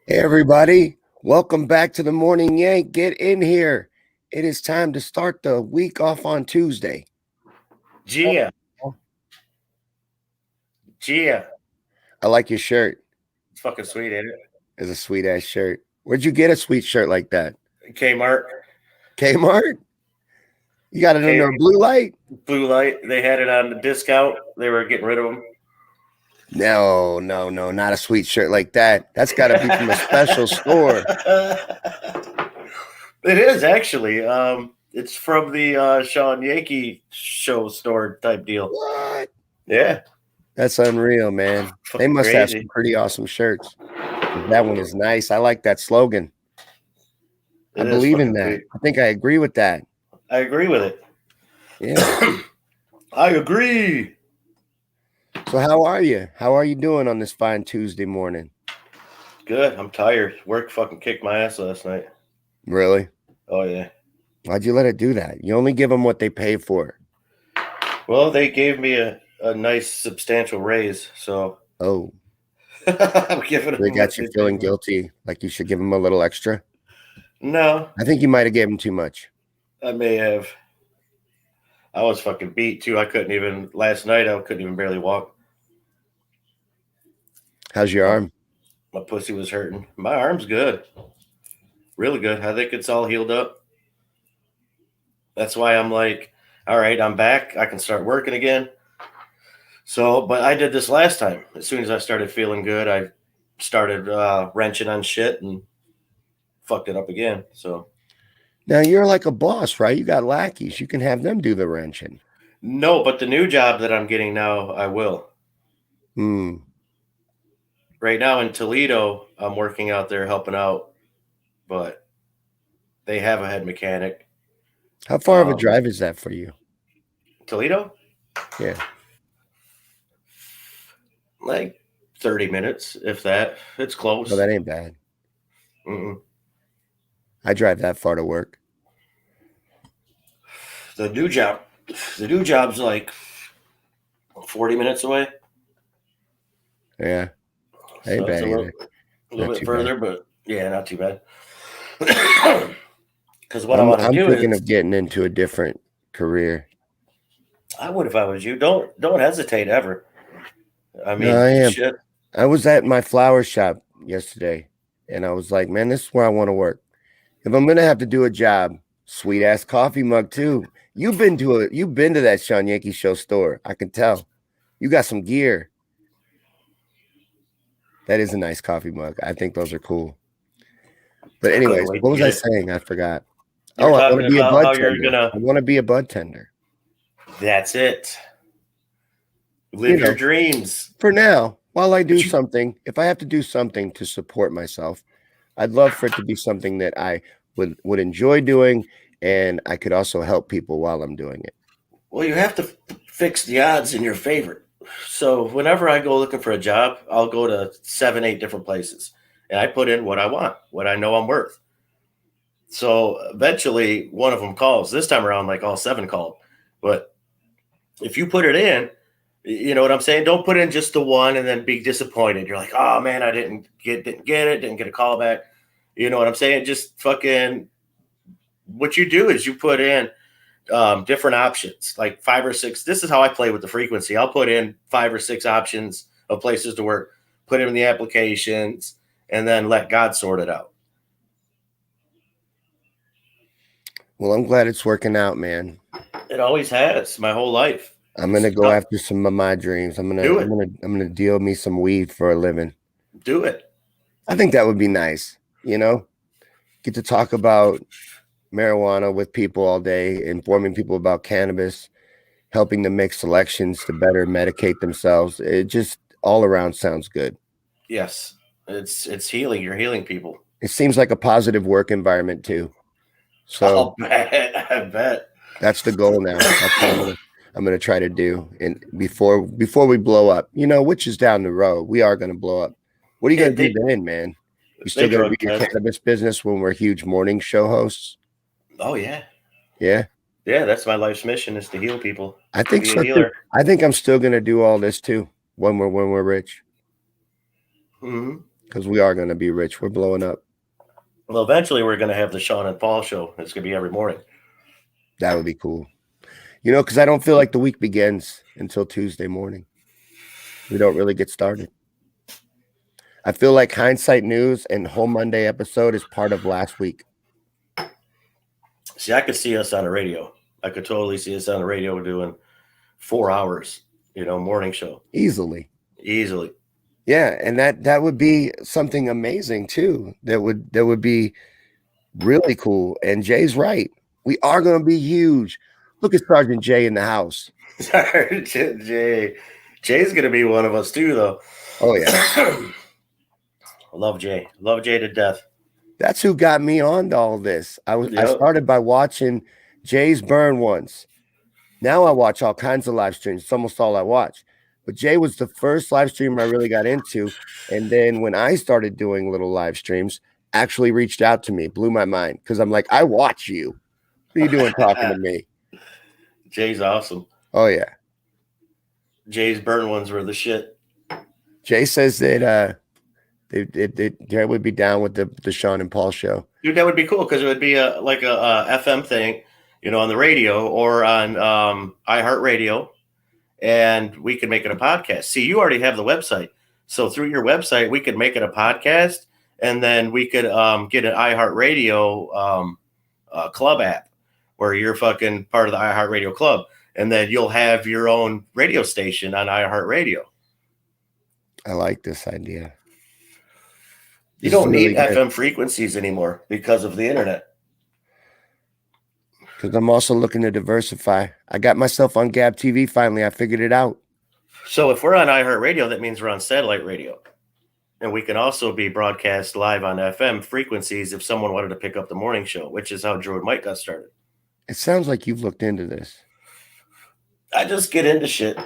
Hey, everybody. Welcome back to the Morning Yank. Get in here. It is time to start the week off on Tuesday. Gia. Gia. I like your shirt. It's fucking sweet, ain't it? It's a sweet ass shirt. Where'd you get a sweet shirt like that? Kmart. Kmart? You got it under a blue light? Blue light. They had it on the discount. They were getting rid of them. No, not a sweet shirt like that. That's got to be from a special store. It is actually. It's from the Shawn Yankee show store type deal. What? Yeah. That's unreal, man. They must have some pretty awesome shirts. That one is nice. I like that slogan. I believe in that. Sweet. I think I agree with that. I agree with it. Yeah. I agree. So how are you? How are you doing on this fine Tuesday morning? Good. I'm tired. Work fucking kicked my ass last night. Really? Oh, yeah. Why'd you let it do that? You only give them what they pay for. Well, they gave me a nice substantial raise, so. Oh. I'm giving them. They got you feeling guilty, like you should give them a little extra? No. I think you might have gave them too much. I may have. I was fucking beat, too. Last night, I couldn't even barely walk. How's your arm? My pussy was hurting. My arm's good. Really good. I think it's all healed up. That's why I'm like, all right, I'm back. I can start working again. So, but I did this last time. As soon as I started feeling good, I started wrenching on shit and fucked it up again. So now you're like a boss, right? You got lackeys. You can have them do the wrenching. No, but the new job that I'm getting now, I will. Right now in Toledo, I'm working out there helping out, but they have a head mechanic. How far of a drive is that for you? Toledo? Yeah. Like 30 minutes, if that. It's close. Well, that ain't bad. Mm-mm. I drive that far to work. The new job's like 40 minutes away. Yeah. Ain't bad either. A little bit further, but yeah, not too bad. Because what I want to do I'm thinking of getting into a different career. I would if I was you. Don't hesitate ever. I mean, no, I am. Shit. I was at my flower shop yesterday, and I was like, man, this is where I want to work. If I'm gonna have to do a job, sweet ass coffee mug too. You've been to that Shawn Yankee show store. I can tell. You got some gear. That is a nice coffee mug. I think those are cool. But anyways, what was I saying? I forgot. I want to be a bud tender. I want to be a bud tender. That's it. Live your dreams. For now, while I do something, if I have to do something to support myself, I'd love for it to be something that I would enjoy doing, and I could also help people while I'm doing it. Well, you have to fix the odds in your favor. So whenever I go looking for a job, I'll go to 7, 8 different places, and I put in what I want, what I know I'm worth. So eventually one of them calls. This time around, like all 7 called. But if you put it in, you know what I'm saying? Don't put in just the one and then be disappointed. You're like, oh man, I didn't get a call back. You know what I'm saying? Just fucking what you do is you put in different options, like 5 or 6. This is how I play with the frequency. I'll put in 5 or 6 options of places to work, put in the applications, and then let God sort it out. Well, I'm glad it's working out, man. It always has my whole life. I'm gonna go after some of my dreams. I'm gonna deal me some weed for a living. Do it. I think that would be nice. Get to talk about marijuana with people all day, informing people about cannabis, helping them make selections to better medicate themselves. It just all around sounds good. Yes, it's healing. You're healing people. It seems like a positive work environment too. So I bet. That's the goal now. That's what I'm going to try to do. And before we blow up, which is down the road, we are going to blow up. What are you going to do then, man? You still going to be your cannabis business when we're huge morning show hosts? Oh, yeah. Yeah? Yeah, that's my life's mission, is to heal people. I think so too. I think I'm still going to do all this too when we're rich. Mm-hmm. because we are going to be rich. We're blowing up. Well, eventually we're going to have the Shawn and Paul show. It's going to be every morning. That would be cool. You know, because I don't feel like the week begins until Tuesday morning. We don't really get started. I feel like Hindsight News and whole Monday episode is part of last week. See, I could see us on the radio. I could totally see us on the radio doing 4 hours, morning show. Easily. Yeah, and that would be something amazing too. That would be really cool. And Jay's right. We are going to be huge. Look at Sergeant Jay in the house. Sergeant Jay. Jay's going to be one of us too, though. Oh yeah. I love Jay. Love Jay to death. That's who got me on to all this. I started by watching Jay's burn once. Now I watch all kinds of live streams. It's almost all I watch. But Jay was the first live streamer I really got into. And then when I started doing little live streams, actually reached out to me, blew my mind. Because I'm like, I watch you. What are you doing talking to me? Jay's awesome. Oh, yeah. Jay's burn ones were the shit. Jay says that Jay would be down with the Shawn and Paul show. Dude, that would be cool because it would be like a FM thing, on the radio or on iHeartRadio, and we could make it a podcast. See, you already have the website. So through your website, we could make it a podcast, and then we could get an iHeartRadio club app where you're fucking part of the iHeartRadio club, and then you'll have your own radio station on iHeartRadio. I like this idea. You don't need FM frequencies anymore because of the internet. Because I'm also looking to diversify. I got myself on Gab TV finally. I figured it out. So if we're on iHeartRadio, that means we're on satellite radio. And we can also be broadcast live on FM frequencies if someone wanted to pick up the morning show, which is how Drew and Mike got started. It sounds like you've looked into this. I just get into shit.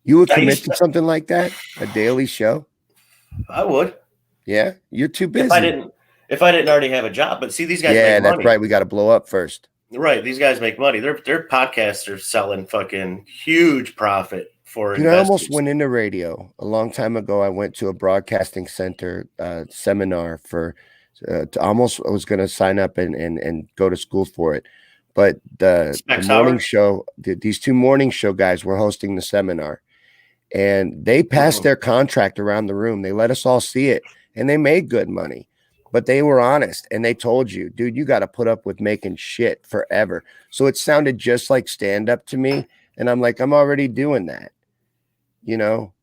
You would commit to something like that? A daily show? I would. Yeah? You're too busy. If I didn't already have a job. But see, these guys make money. Yeah, that's right. We got to blow up first. Right. These guys make money. Their podcasts are selling fucking huge profit for investors. I almost went into radio. A long time ago, I went to a broadcasting center seminar for I was going to sign up and go to school for it. But the morning show, these two morning show guys were hosting the seminar. And they passed their contract around the room. They let us all see it. And they made good money. But they were honest. And they told you, dude, you got to put up with making shit forever. So it sounded just like stand-up to me. And I'm like, I'm already doing that.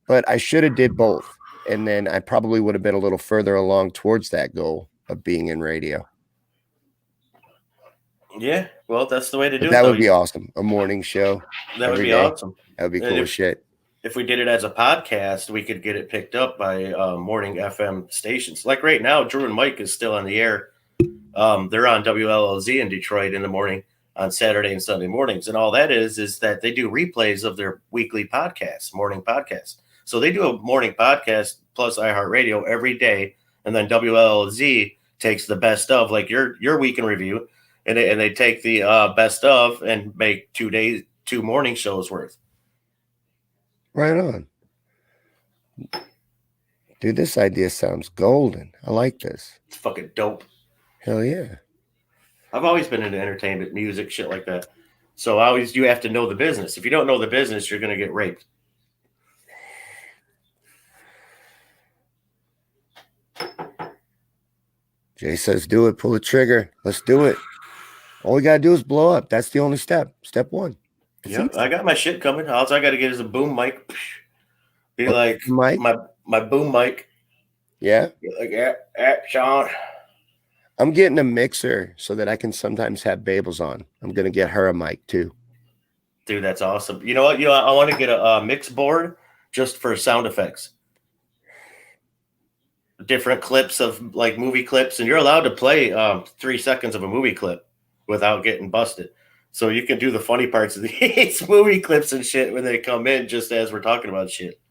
But I should have did both. And then I probably would have been a little further along towards that goal of being in radio. Yeah, well, that's the way to do it. That would be awesome. A morning show. That would be awesome. That would be cool as shit. If we did it as a podcast, we could get it picked up by morning FM stations. Like right now, Drew and Mike is still on the air. They're on WLLZ in Detroit in the morning on Saturday and Sunday mornings. And all that is that they do replays of their weekly podcasts, morning podcasts. So they do a morning podcast plus iHeartRadio every day. And then WLLZ takes the best of, like your week in review, and they take the best of and make 2 morning shows worth. Right on. Dude, this idea sounds golden. I like this. It's fucking dope. Hell yeah. I've always been into entertainment, music, shit like that. So you have to know the business. If you don't know the business, you're going to get raped. Jay says, do it. Pull the trigger. Let's do it. All we got to do is blow up. That's the only step. Step one. Yeah, I got my shit coming. All I got to get is a boom mic. Be like mic? my boom mic. Yeah. Be like, yeah, Shawn. I'm getting a mixer so that I can sometimes have Babels on. I'm gonna get her a mic too. Dude, that's awesome. You know what? I want to get a mix board just for sound effects. Different clips of like movie clips, and you're allowed to play 3 seconds of a movie clip without getting busted. So you can do the funny parts of these movie clips and shit when they come in, just as we're talking about shit.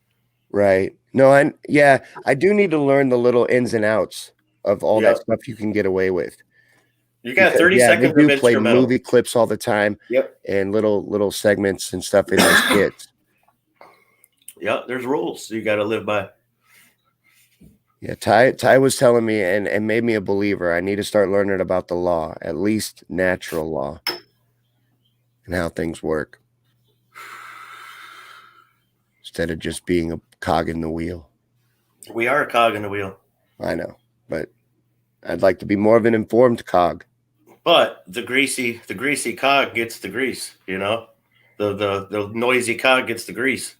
Right. No, I do need to learn the little ins and outs of all that stuff you can get away with. You got 30 seconds we of do play instrumental. Movie clips all the time. Yep. And little segments and stuff in those skits. Yeah, there's rules you got to live by. Yeah, Ty was telling me and made me a believer. I need to start learning about the law, at least natural law, and how things work, instead of just being a cog in the wheel. We are a cog in the wheel. I know, but I'd like to be more of an informed cog. But the greasy cog gets the grease, you know? The noisy cog gets the grease.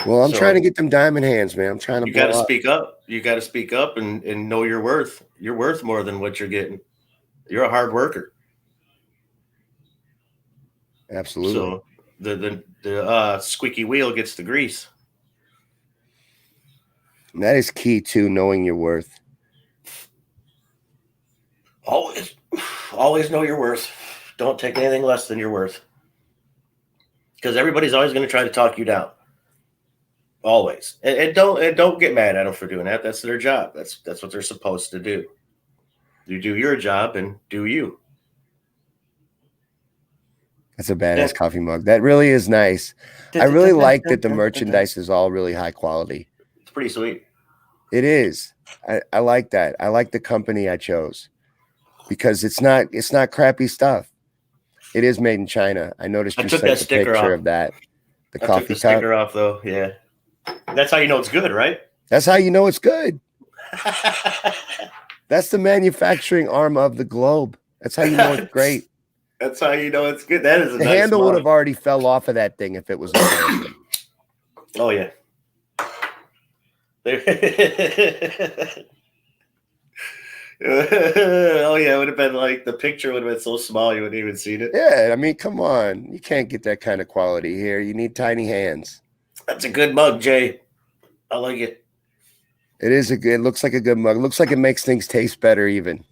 Well, I'm trying to get them diamond hands, man. I'm trying to You got to blow up. speak up. You got to speak up and know your worth. You're worth more than what you're getting. You're a hard worker. Absolutely. So the squeaky wheel gets the grease. And that is key to knowing your worth. Always know your worth. Don't take anything less than your worth. Because everybody's always going to try to talk you down. Always. And don't get mad at them for doing that. That's their job. That's what they're supposed to do. You do your job and do you. That's a badass coffee mug. That really is nice. I really like that the merchandise is all really high quality. It's pretty sweet. It is. I like that. I like the company I chose because it's not crappy stuff. It is made in China. I noticed you sent a picture of that. The coffee took the sticker off though. Yeah. That's how you know it's good, right? That's how you know it's good. That's the manufacturing arm of the globe. That's how you know it's great. That's how you know it's good. That is a the nice handle mug. would have already fell off of that thing if it was American. Oh yeah. Oh yeah, it would have been like the picture would have been so small you wouldn't even seen it. Yeah, I mean, come on. You can't get that kind of quality here. You need tiny hands. That's a good mug, Jay. I like it. It looks like a good mug. It looks like it makes things taste better even.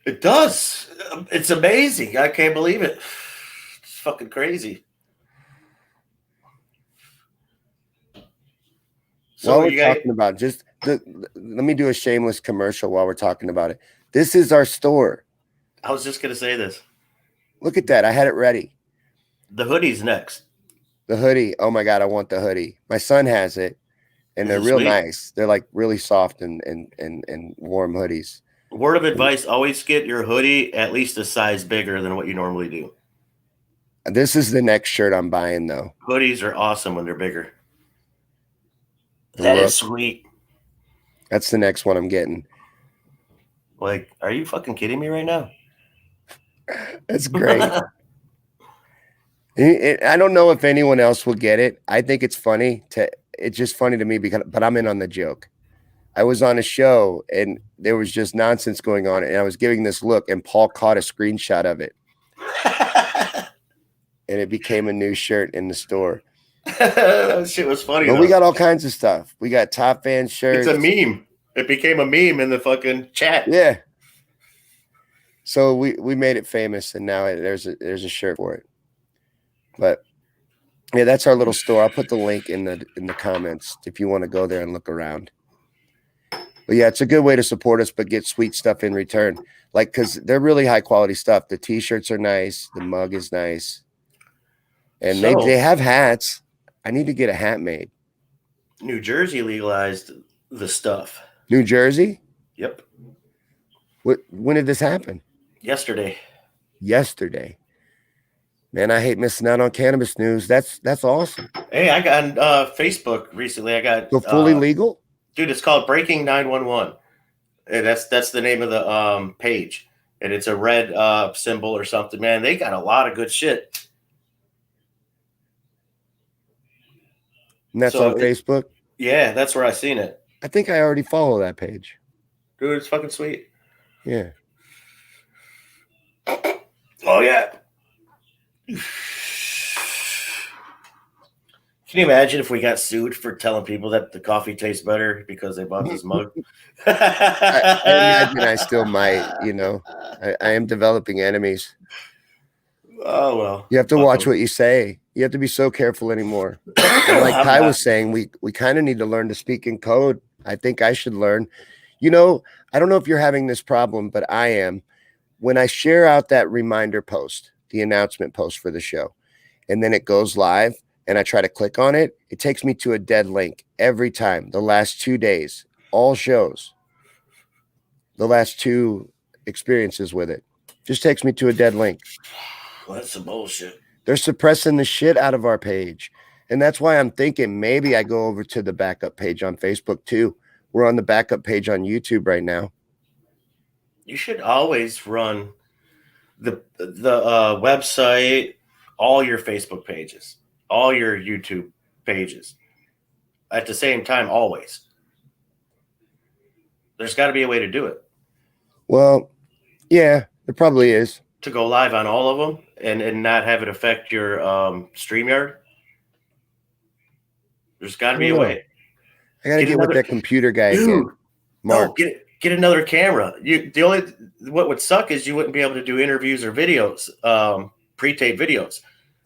It does. It's amazing. I can't believe it. It's fucking crazy. So while we're talking about let me do a shameless commercial while we're talking about it. This is our store. I was just going to say this. Look at that. I had it ready. The hoodie's next. The hoodie. Oh my God, I want the hoodie. My son has it. And they're real nice. They're like really soft and warm hoodies. Word of advice, always get your hoodie at least a size bigger than what you normally do. This is the next shirt I'm buying, though. Hoodies are awesome when they're bigger. That is sweet. That's the next one I'm getting. Like, are you fucking kidding me right now? That's great. I don't know if anyone else will get it. I think it's funny. It's just funny to me but I'm in on the joke. I was on a show and there was just nonsense going on, and I was giving this look, and Paul caught a screenshot of it, and it became a new shirt in the store. That shit was funny. But we got all kinds of stuff. We got Top Fan shirts. It's a meme. It became a meme in the fucking chat. Yeah. So we made it famous, and now there's a shirt for it. But yeah, that's our little store. I'll put the link in the comments if you want to go there and look around. But yeah, it's a good way to support us, but get sweet stuff in return. Like, because they're really high quality stuff. The t-shirts are nice. The mug is nice. And they have hats. I need to get a hat made. New Jersey legalized the stuff. New Jersey? Yep. When did this happen? Yesterday. Man, I hate missing out on cannabis news. That's awesome. Hey, I got on Facebook recently. I got fully legal? Dude, it's called Breaking 911. And that's the name of the page. And it's a red symbol or something. Man, they got a lot of good shit. And that's on Facebook? Yeah, that's where I seen it. I think I already follow that page. Dude, it's fucking sweet. Yeah. Oh, yeah. Can you imagine if we got sued for telling people that the coffee tastes better because they bought this mug? I imagine I still might, I am developing enemies. Oh, well. You have to watch what you say. You have to be so careful anymore. And like Ty was saying, we kind of need to learn to speak in code. I think I should learn. I don't know if you're having this problem, but I am. When I share out that reminder post, the announcement post for the show, and then it goes live, and I try to click on it, it takes me to a dead link every time. The last 2 days, all shows, the last 2 experiences with it, just takes me to a dead link. Well, that's some bullshit. They're suppressing the shit out of our page. And that's why I'm thinking maybe I go over to the backup page on Facebook too. We're on the backup page on YouTube right now. You should always run the website, all your Facebook pages, all your YouTube pages at the same time, always. There's got to be a way to do it. Well, yeah, there probably is. To go live on all of them and not have it affect your StreamYard. There's got to be a way. I got to get with that computer guy again. Mark. No, get another camera. What would suck is you wouldn't be able to do interviews or videos, pre-tape videos.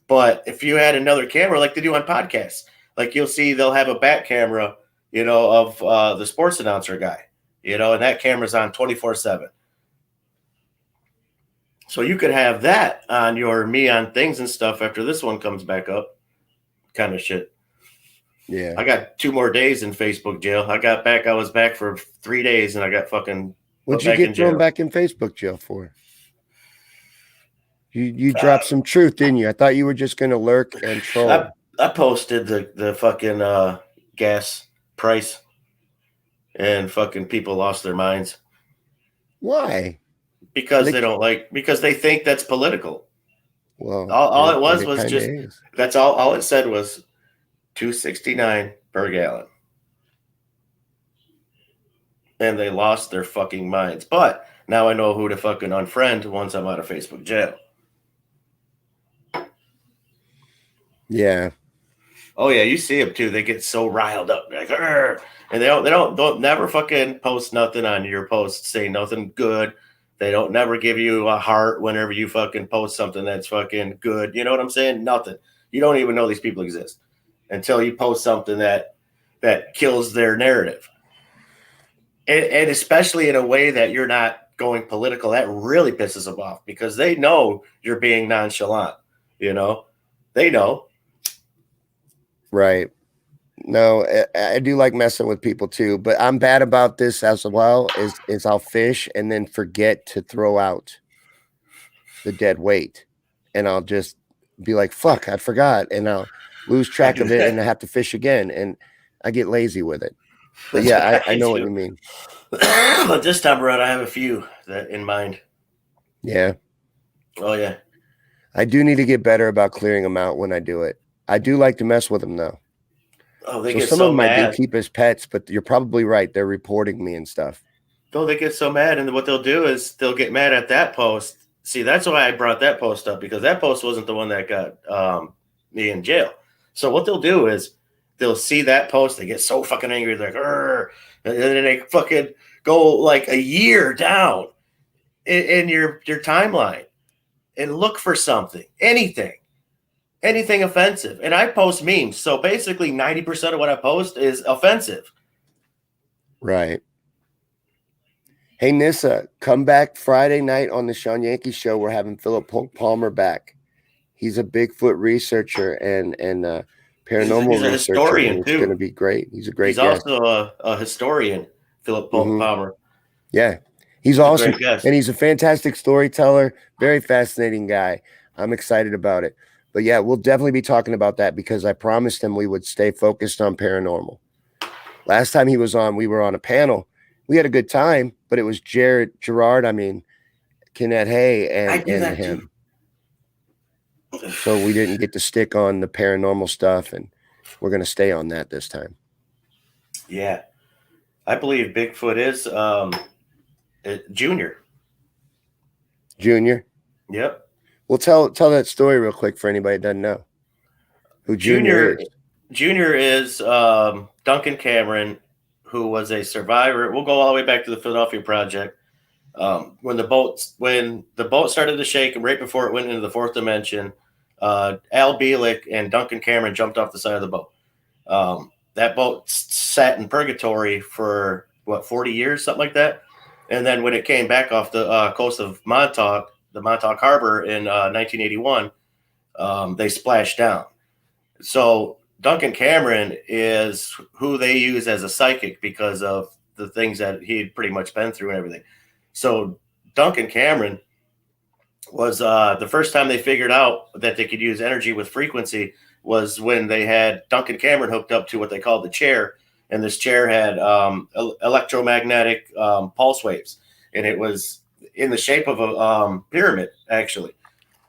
But if you had another camera like they do on podcasts, like you'll see they'll have a back camera, of the sports announcer guy, and that camera's on 24/7. So you could have that on your Me on Things and stuff after this one comes back up, kind of shit. Yeah. I got 2 more days in Facebook jail. I was back for 3 days and I got fucking. What'd you get thrown back in Facebook jail for? You dropped some truth, didn't you? I thought you were just going to lurk and troll. I posted the fucking gas price and fucking people lost their minds. Why? Because because they think that's political. Well, all it was just is. That's all it said was $2.69 per gallon. And they lost their fucking minds. But now I know who to fucking unfriend once I'm out of Facebook jail. Yeah. Oh yeah, you see them too. They get so riled up, like, "Arr!" And they don't never fucking post nothing on your post, say nothing good. They don't never give you a heart whenever you fucking post something that's fucking good. You know what I'm saying? Nothing. You don't even know these people exist until you post something that kills their narrative. And especially in a way that you're not going political, that really pisses them off because they know you're being nonchalant. They know. Right. No, I do like messing with people too, but I'm bad about this as well. Is I'll fish and then forget to throw out the dead weight, and I'll just be like, "Fuck, I forgot," and I'll lose track of it, and I have to fish again, and I get lazy with it. But yeah, I know what you mean. But this time around, I have a few that in mind. Yeah. Oh yeah. I do need to get better about clearing them out when I do it. I do like to mess with them though. Oh, they get some so of them mad. I do keep as pets, but you're probably right. They're reporting me and stuff. No, they get so mad, and what they'll do is they'll get mad at that post. See, that's why I brought that post up, because that post wasn't the one that got me in jail. So what they'll do is they'll see that post, they get so fucking angry, they're like, "Arr!" And then they fucking go like a year down in your timeline and look for something, anything offensive. And I post memes. So basically 90% of what I post is offensive. Right. Hey, Nissa, come back Friday night on the Shawn Yankee show. We're having Philip Palmer back. He's a Bigfoot researcher and paranormal he's a researcher. Historian it's too. going to be great. He's a great guest. He's also a historian, Philip Palmer. Yeah. He's awesome. And he's a fantastic storyteller. Very fascinating guy. I'm excited about it. But yeah, we'll definitely be talking about that because I promised him we would stay focused on paranormal. Last time he was on, we were on a panel. We had a good time, but it was Gerard, Kenneth Hay, and him. Too. So we didn't get to stick on the paranormal stuff, and we're going to stay on that this time. Yeah. I believe Bigfoot is Junior. Junior? Yep. Well, tell that story real quick for anybody that doesn't know who Junior is. Junior is Duncan Cameron, who was a survivor. We'll go all the way back to the Philadelphia Project. When the boat started to shake, and right before it went into the fourth dimension, Al Bielek and Duncan Cameron jumped off the side of the boat. That boat sat in purgatory for 40 years, something like that. And then when it came back off the coast of the Montauk Harbor in 1981, they splashed down. So Duncan Cameron is who they use as a psychic because of the things that he had pretty much been through and everything. So Duncan Cameron was the first time they figured out that they could use energy with frequency was when they had Duncan Cameron hooked up to what they called the chair, and this chair had electromagnetic pulse waves, and it was in the shape of a pyramid actually,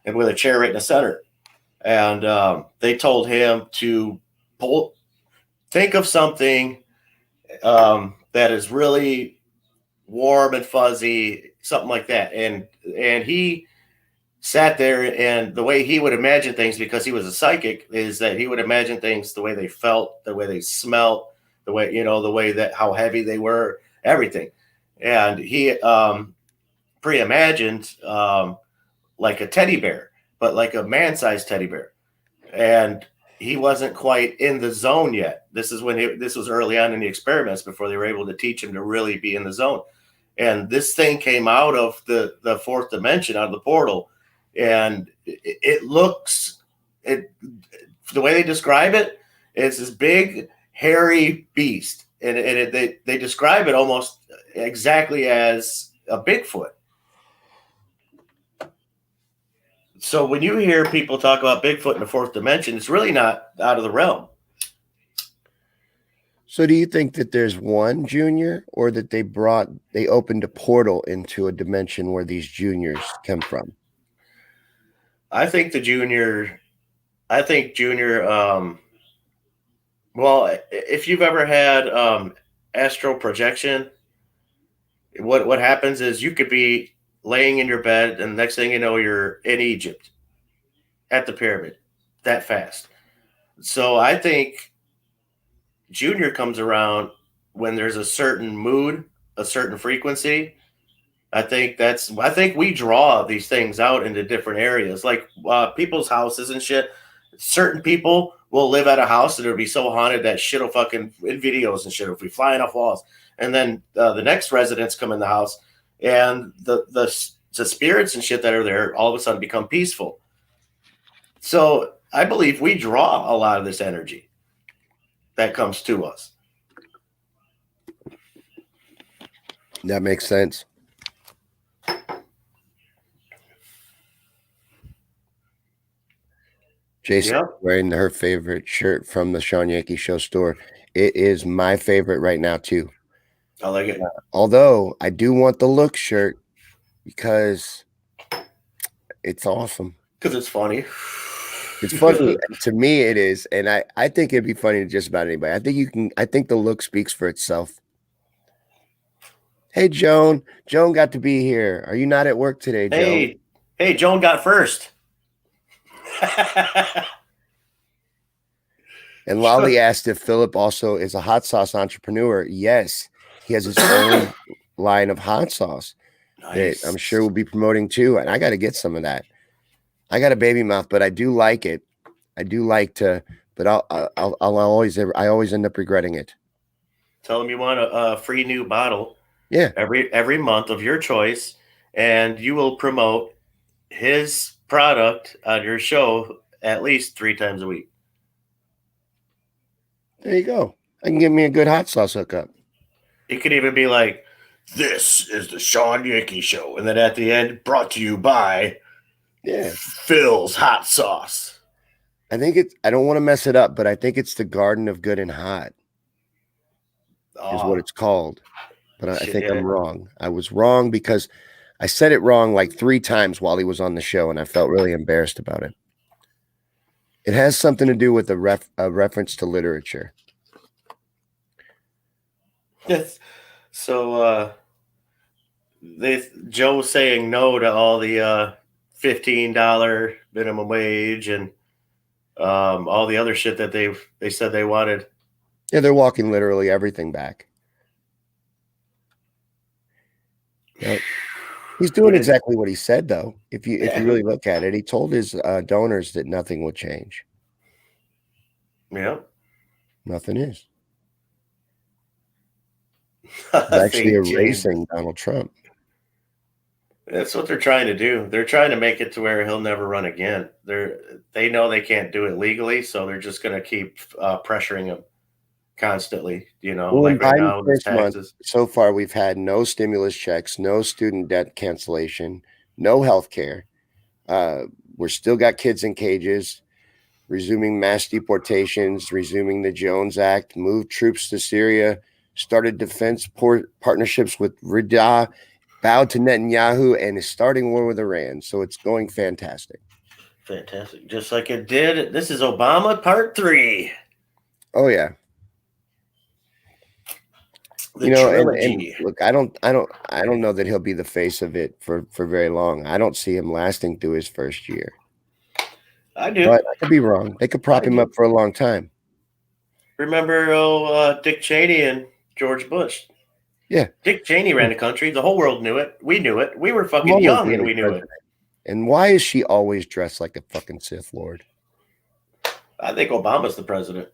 and with a chair right in the center. And they told him to think of something that is really warm and fuzzy, something like that, and he sat there, and the way he would imagine things, because he was a psychic, is that he would imagine things the way they felt, the way they smelt, the way, the way that how heavy they were, everything. And he pre-imagined like a teddy bear, but like a man-sized teddy bear. And he wasn't quite in the zone yet. This was early on in the experiments before they were able to teach him to really be in the zone. And this thing came out of the fourth dimension, out of the portal, and it looks the way they describe it, it's this big hairy beast, and they describe it almost exactly as a Bigfoot. So when you hear people talk about Bigfoot in the fourth dimension, it's really not out of the realm. So do you think that there's one junior, or that they opened a portal into a dimension where these juniors come from? I think junior, well, if you've ever had astral projection, what happens is you could be laying in your bed, and the next thing you know, you're in Egypt at the pyramid that fast. So I think junior comes around when there's a certain mood, a certain frequency. I think we draw these things out into different areas, like people's houses and shit. Certain people will live at a house and it'll be so haunted that shit will fucking in videos and shit will be flying off walls. And then the next residents come in the house, and the spirits and shit that are there all of a sudden become peaceful. So I believe we draw a lot of this energy that comes to us. That makes sense. Jason wearing her favorite shirt from the Shawn Yankee Show store. It is my favorite right now too. I like it. Although I do want the look shirt because it's awesome. Because it's funny. It's funny. To me, it is. And I think it'd be funny to just about anybody. I think the look speaks for itself. Hey, Joan. Joan got to be here. Are you not at work today, Joan? Hey, Joan got first. And Lolly asked if Philip also is a hot sauce entrepreneur. Yes, he has his own line of hot sauce that I'm sure we'll be promoting too. And I got to get some of that. I got a baby mouth, but I do like it. I do like to, but I always end up regretting it. Tell him you want a free new bottle. Yeah, every month of your choice, and you will promote his product on your show at least 3 times a week. There you go. I can give me a good hot sauce hookup. It could even be like, "This is the Shawn Yankee Show," and then at the end, brought to you by Phil's Hot Sauce. I think I don't want to mess it up, but I think it's the Garden of Good and Hot is what it's called. But I think I'm wrong. I was wrong because I said it wrong like 3 times while he was on the show, and I felt really embarrassed about it. It has something to do with a reference to literature. Yes. So Joe's saying no to all the $15 minimum wage and all the other shit that they said they wanted. Yeah, they're walking literally everything back. Yep. He's doing exactly what he said, though. If you really look at it, he told his donors that nothing would change. Yeah, nothing is. He's actually erasing Donald Trump. That's what they're trying to do. They're trying to make it to where he'll never run again. They know they can't do it legally, so they're just going to keep pressuring him constantly. Well, in Like right Biden's now with his first month, taxes. so far we've had no stimulus checks, no student debt cancellation, no health care. We're still got kids in cages, resuming mass deportations, resuming the Jones Act, moved troops to Syria, started defense partnerships with Riyadh, bowed to Netanyahu, and is starting war with Iran. So it's going fantastic. Fantastic. Just like it did. This is Obama Part 3. Oh yeah. The trilogy. And look, I don't know that he'll be the face of it for very long. I don't see him lasting through his first year. I do. But I could be wrong. They could prop him up for a long time. Remember Dick Cheney and George Bush? Yeah. Dick Cheney ran the country. The whole world knew it. We knew it. We were fucking young and we knew it. And why is she always dressed like a fucking Sith Lord? I think Obama's the president.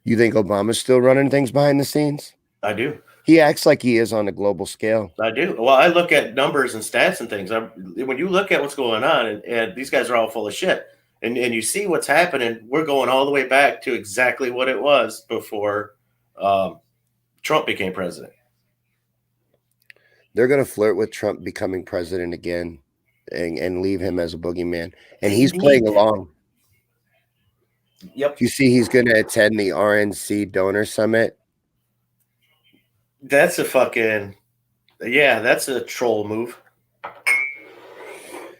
You think Obama's still running things behind the scenes? I do. He acts like he is on a global scale. I do. Well, I look at numbers and stats and things. When you look at what's going on, and these guys are all full of shit, and you see what's happening, we're going all the way back to exactly what it was before Trump became president. They're going to flirt with Trump becoming president again and leave him as a boogeyman. And he's playing along. Yep. You see he's going to attend the RNC donor summit. That's a fucking, that's a troll move.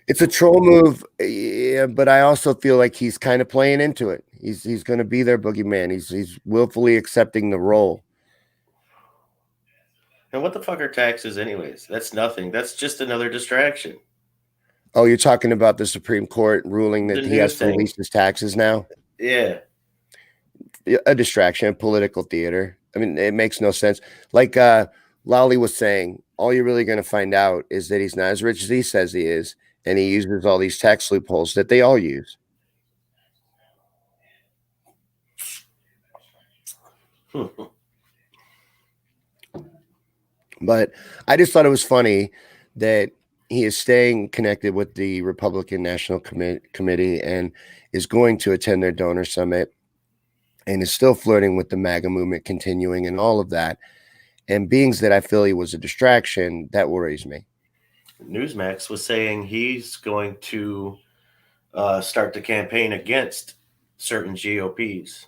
It's a troll move, yeah, but I also feel like he's kind of playing into it. He's going to be their boogeyman. He's willfully accepting the role. And what the fuck are taxes anyways? That's nothing. That's just another distraction. Oh, you're talking about the Supreme Court ruling that he has to release his taxes now? Yeah. A distraction, political theater. I mean, it makes no sense. Like Lolly was saying, all you're really going to find out is that he's not as rich as he says he is, and he uses all these tax loopholes that they all use. But I just thought it was funny that he is staying connected with the Republican National Committee and is going to attend their donor summit and is still flirting with the MAGA movement continuing and all of that. And being that I feel he was a distraction, that worries me. Newsmax was saying he's going to start the campaign against certain GOPs.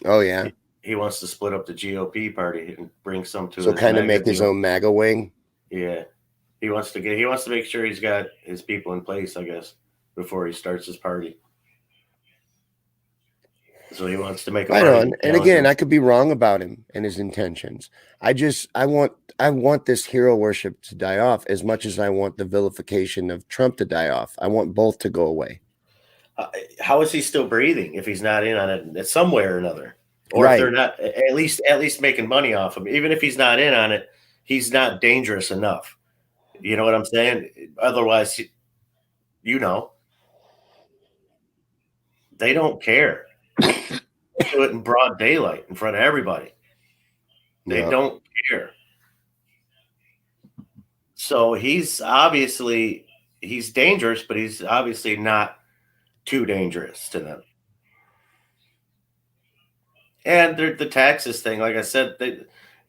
Oh, yeah. He wants to split up the GOP party and bring some to. So kind of make his own MAGA wing. Yeah, he wants to make sure he's got his people in place, I guess, before he starts his party. So he wants to make a party. And again, I could be wrong about him and his intentions. I want this hero worship to die off as much as I want the vilification of Trump to die off. I want both to go away. How is he still breathing if he's not in on it some way or another? Or if they're not at least making money off him. Even if he's not in on it, he's not dangerous enough. You know what I'm saying? Otherwise, they don't care. They do it in broad daylight in front of everybody. They don't care. So he's dangerous, but he's obviously not too dangerous to them. And the taxes thing, like I said,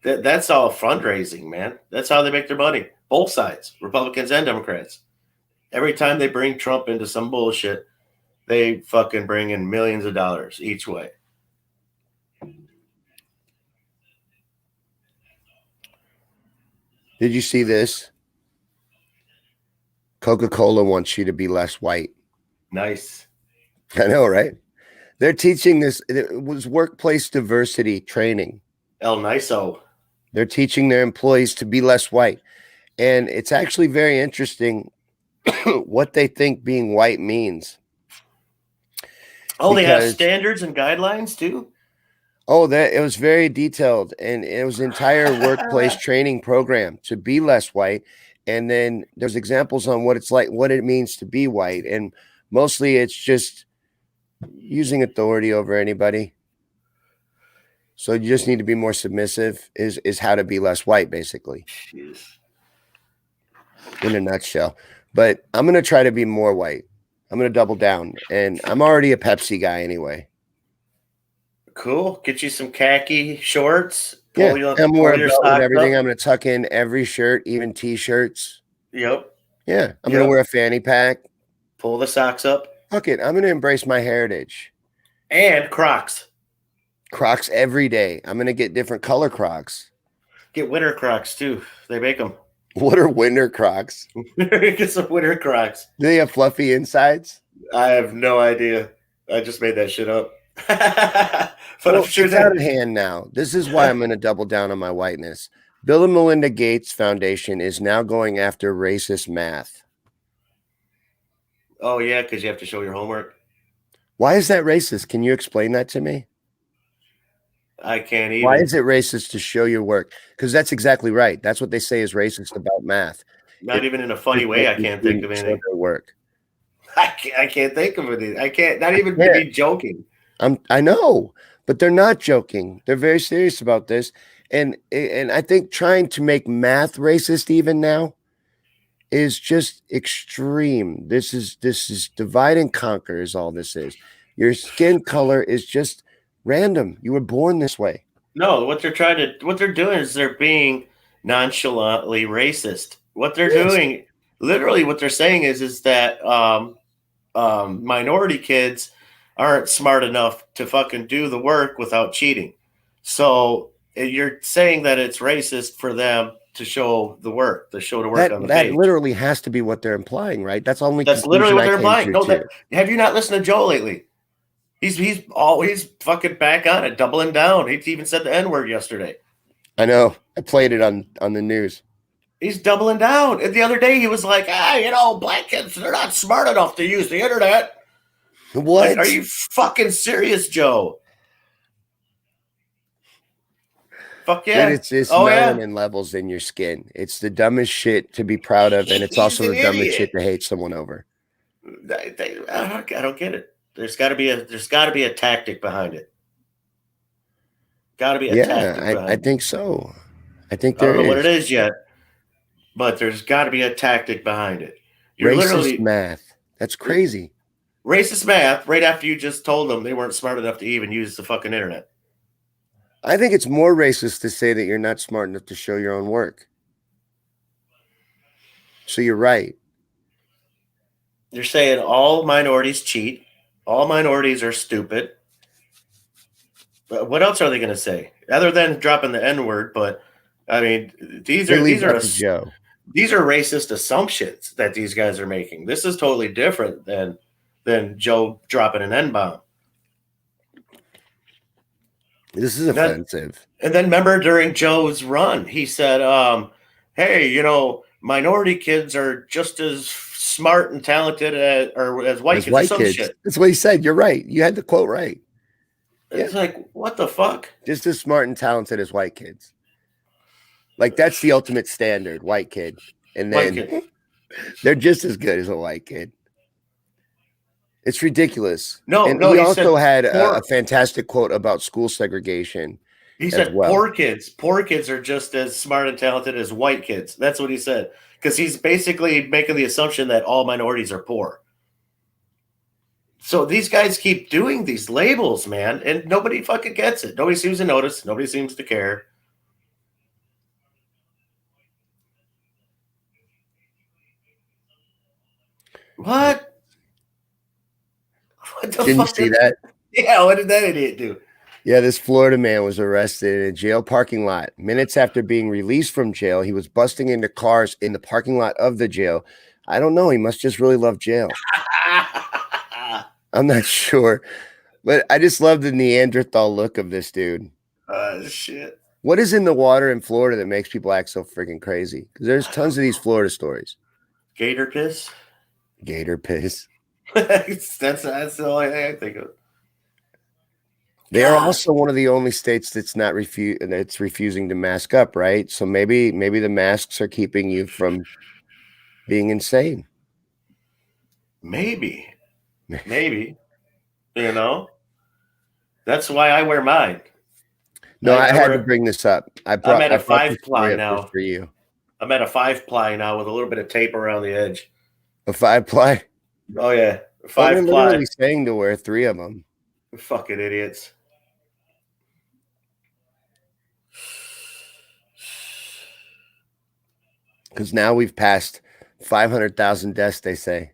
that's all fundraising, man. That's how they make their money. Both sides, Republicans and Democrats. Every time they bring Trump into some bullshit, they fucking bring in millions of dollars each way. Did you see this? Coca-Cola wants you to be less white. Nice. I know, right? They're teaching this. It was workplace diversity training. El Niso. They're teaching their employees to be less white. And it's actually very interesting what they think being white means. Oh, they have standards and guidelines too? Oh, it was very detailed. And it was an entire workplace training program to be less white. And then there's examples on what it's like, what it means to be white. And mostly it's just using authority over anybody. So you just need to be more submissive is how to be less white, basically. Jeez. in a nutshell. But I'm gonna try to be more white. I'm gonna double down, and I'm already a Pepsi guy anyway. Cool. Get you some khaki shorts. Yeah, I'm gonna wear Pull a your belt with socks everything. up. I'm gonna tuck in every shirt, even t-shirts. Yep. Yeah, I'm gonna Yep. wear a fanny pack. Pull the socks up. Fuck it, I'm gonna embrace my heritage. And Crocs. Crocs every day. I'm gonna get different color Crocs. Get winter Crocs too. They make them. What are winter Crocs? Get some winter Crocs. Do they have fluffy insides? I have no idea. I just made that shit up. But Well, I'm sure it's out of that. hand now. This is why I'm going to double down on my whiteness. Bill and Melinda Gates Foundation is now going after racist math. Oh yeah, because you have to show your homework. Why is that racist? Can you explain that to me? I can't even. Why is it racist to show your work? Because that's exactly right. That's what they say is racist about math. Not even in a funny way. I can't think of anything. Their work. I can't think of anything. I can't. Not even to be joking. I know, but they're not joking. They're very serious about this, and I think trying to make math racist even now is just extreme. This is divide and conquer is all this is. Your skin color is just random. You were born this way. No, what they're doing is they're being nonchalantly racist. What they're doing, literally, what they're saying is that minority kids aren't smart enough to fucking do the work without cheating. So you're saying that it's racist for them to show the work, on the that page. literally has to be what they're implying, right? That's That's literally what they're implying. No, have you not listened to Joe lately? He's always fucking back on it, doubling down. He even said the N-word yesterday. I know. I played it on the news. He's doubling down. And the other day he was like, black kids, they're not smart enough to use the internet. What? Like, are you fucking serious, Joe? Fuck yeah. But it's melanin levels in your skin. It's the dumbest shit to be proud of, and it's also the dumbest shit to hate someone over. I don't get it. There's got to be a tactic behind it. Got to be a tactic behind it. I think so. I think I don't know what it is yet, but there's got to be a tactic behind it. You're racist math. That's crazy. Racist math right after you just told them they weren't smart enough to even use the fucking internet. I think it's more racist to say that you're not smart enough to show your own work. So you're right. You're saying all minorities cheat. All minorities are stupid. But what else are they going to say other than dropping the N-word? But I mean, these are racist assumptions that these guys are making. This is totally different than Joe dropping an N-bomb. This is offensive. And then remember during Joe's run, he said, hey, minority kids are just as smart and talented as white kids. Some kids. Shit. That's what he said. You're right. You had the quote right. It's like, what the fuck? Just as smart and talented as white kids. Like, that's the ultimate standard, white kid. And then they're just as good as a white kid. It's ridiculous. No, he also had a fantastic quote about school segregation. He said, poor kids are just as smart and talented as white kids. That's what he said. Because he's basically making the assumption that all minorities are poor. So these guys keep doing these labels, man, and nobody fucking gets it. Nobody seems to notice. Nobody seems to care. What? Didn't you see that? Yeah, what did that idiot do? Yeah, this Florida man was arrested in a jail parking lot. Minutes after being released from jail, he was busting into cars in the parking lot of the jail. I don't know. He must just really love jail. I'm not sure. But I just love the Neanderthal look of this dude. Shit. What is in the water in Florida that makes people act so freaking crazy? Because there's tons of these Florida stories. Gator piss? Gator piss. that's the only thing I think of. They are also one of the only states that's not refusing to mask up, right? So maybe the masks are keeping you from being insane. Maybe. That's why I wear mine. No, I had to bring this up. I'm at a 5-ply now for you. I'm at a 5-ply now with a little bit of tape around the edge. A 5-ply? Oh yeah, Well, they're 5-ply. literally saying to wear 3 of them. Fucking idiots. Because now we've passed 500,000 deaths, they say.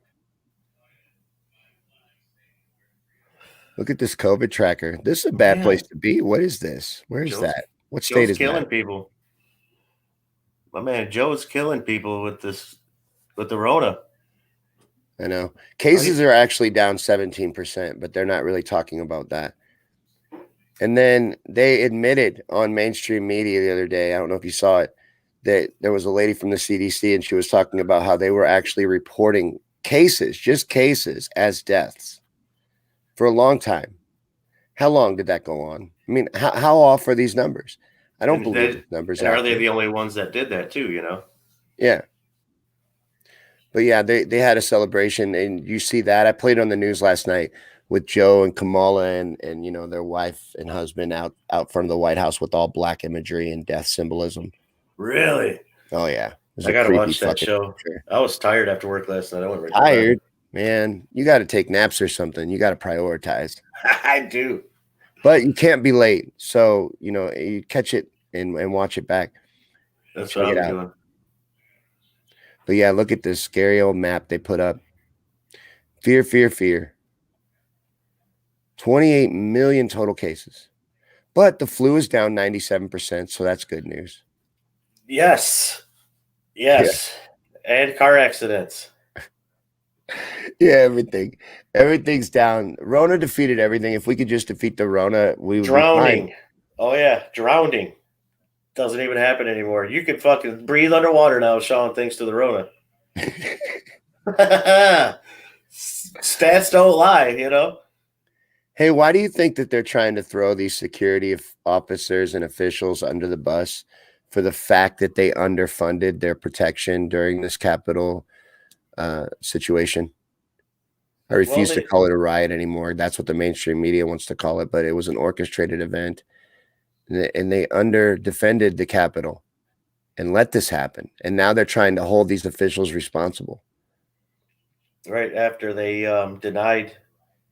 Look at this COVID tracker. This is a bad place to be. What is this? Where is that? What state is killing that? people. My man Joe's killing people with the Rona. I know. Cases are actually down 17%, but they're not really talking about that. And then they admitted on mainstream media the other day, I don't know if you saw it, that there was a lady from the CDC and she was talking about how they were actually reporting cases, just cases, as deaths for a long time. How long did that go on? I mean, how off are these numbers? I don't believe these numbers. And are they the only ones that did that too, you know? Yeah. But yeah, they had a celebration, and you see that. I played on the news last night with Joe and Kamala and you know, their wife and husband out front of the White House with all black imagery and death symbolism. Really? Oh yeah. I gotta watch that show. Picture. I was tired after work last night. I went right tired, man. You got to take naps or something. You got to prioritize. I do. But you can't be late. So, you know, you catch it and watch it back. That's what I'm doing. But yeah, look at this scary old map they put up. Fear, fear, fear. 28 million total cases. But the flu is down 97%, so that's good news. Yes. Yes. Yeah. And car accidents. Yeah, everything. Everything's down. Rona defeated everything. If we could just defeat the Rona, we would drowning. Be fine. Oh yeah, drowning. Doesn't even happen anymore. You can fucking breathe underwater now, Shawn, thanks to the Rona. Stats don't lie, you know? Hey, why do you think that they're trying to throw these security officers and officials under the bus for the fact that they underfunded their protection during this Capitol situation? I refuse to call it a riot anymore. That's what the mainstream media wants to call it, but it was an orchestrated event. And they under-defended the Capitol and let this happen. And now they're trying to hold these officials responsible. Right after they denied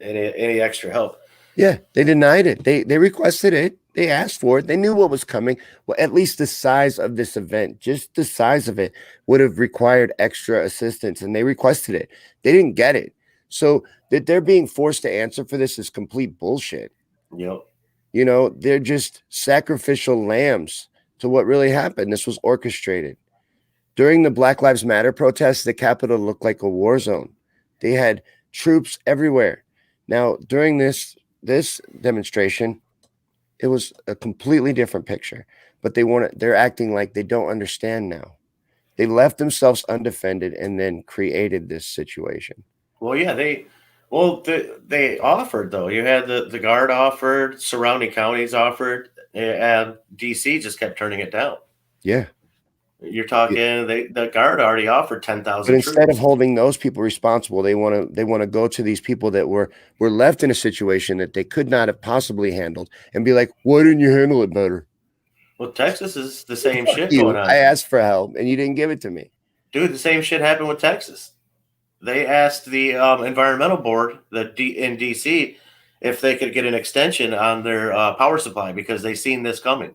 any extra help. Yeah, they denied it. They requested it. They asked for it. They knew what was coming. Well, at least the size of this event, just the size of it, would have required extra assistance, and they requested it. They didn't get it. So that they're being forced to answer for this is complete bullshit. Yep. You know, they're just sacrificial lambs to what really happened. This was orchestrated. During the Black Lives Matter protests, the Capitol looked like a war zone. They had troops everywhere. Now, during this demonstration, it was a completely different picture. But they're acting like they don't understand now. They left themselves undefended and then created this situation. Well, yeah, they offered, though. You had the guard offered, surrounding counties offered, and DC just kept turning it down. Yeah. You're talking the guard already offered 10,000. But instead of holding those people responsible, they want to go to these people that were left in a situation that they could not have possibly handled and be like, why didn't you handle it better? Well, Texas is the same shit going on. I asked for help and you didn't give it to me. Dude, the same shit happened with Texas. They asked the environmental board in DC if they could get an extension on their power supply because they seen this coming.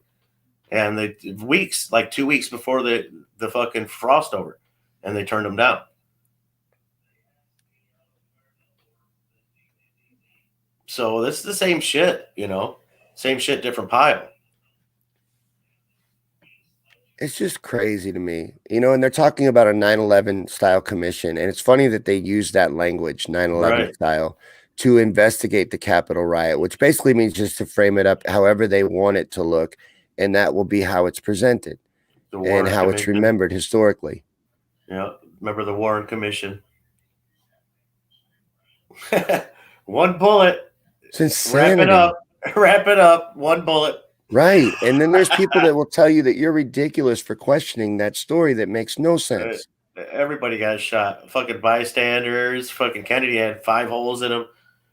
And like 2 weeks before the fucking frost over, and they turned them down. So this is the same shit, you know, same shit, different pile. It's just crazy to me, you know, and they're talking about a 9/11 style commission. And it's funny that they use that language, 9/11 style, to investigate the Capitol riot, which basically means just to frame it up however they want it to look. And that will be how it's presented and how it's remembered historically. Yeah. Remember the Warren Commission. One bullet. It's insanity. Wrap it up. One bullet. Right. And then there's people that will tell you that you're ridiculous for questioning that story that makes no sense. Everybody got shot. Fucking bystanders. Fucking Kennedy had 5 holes in him.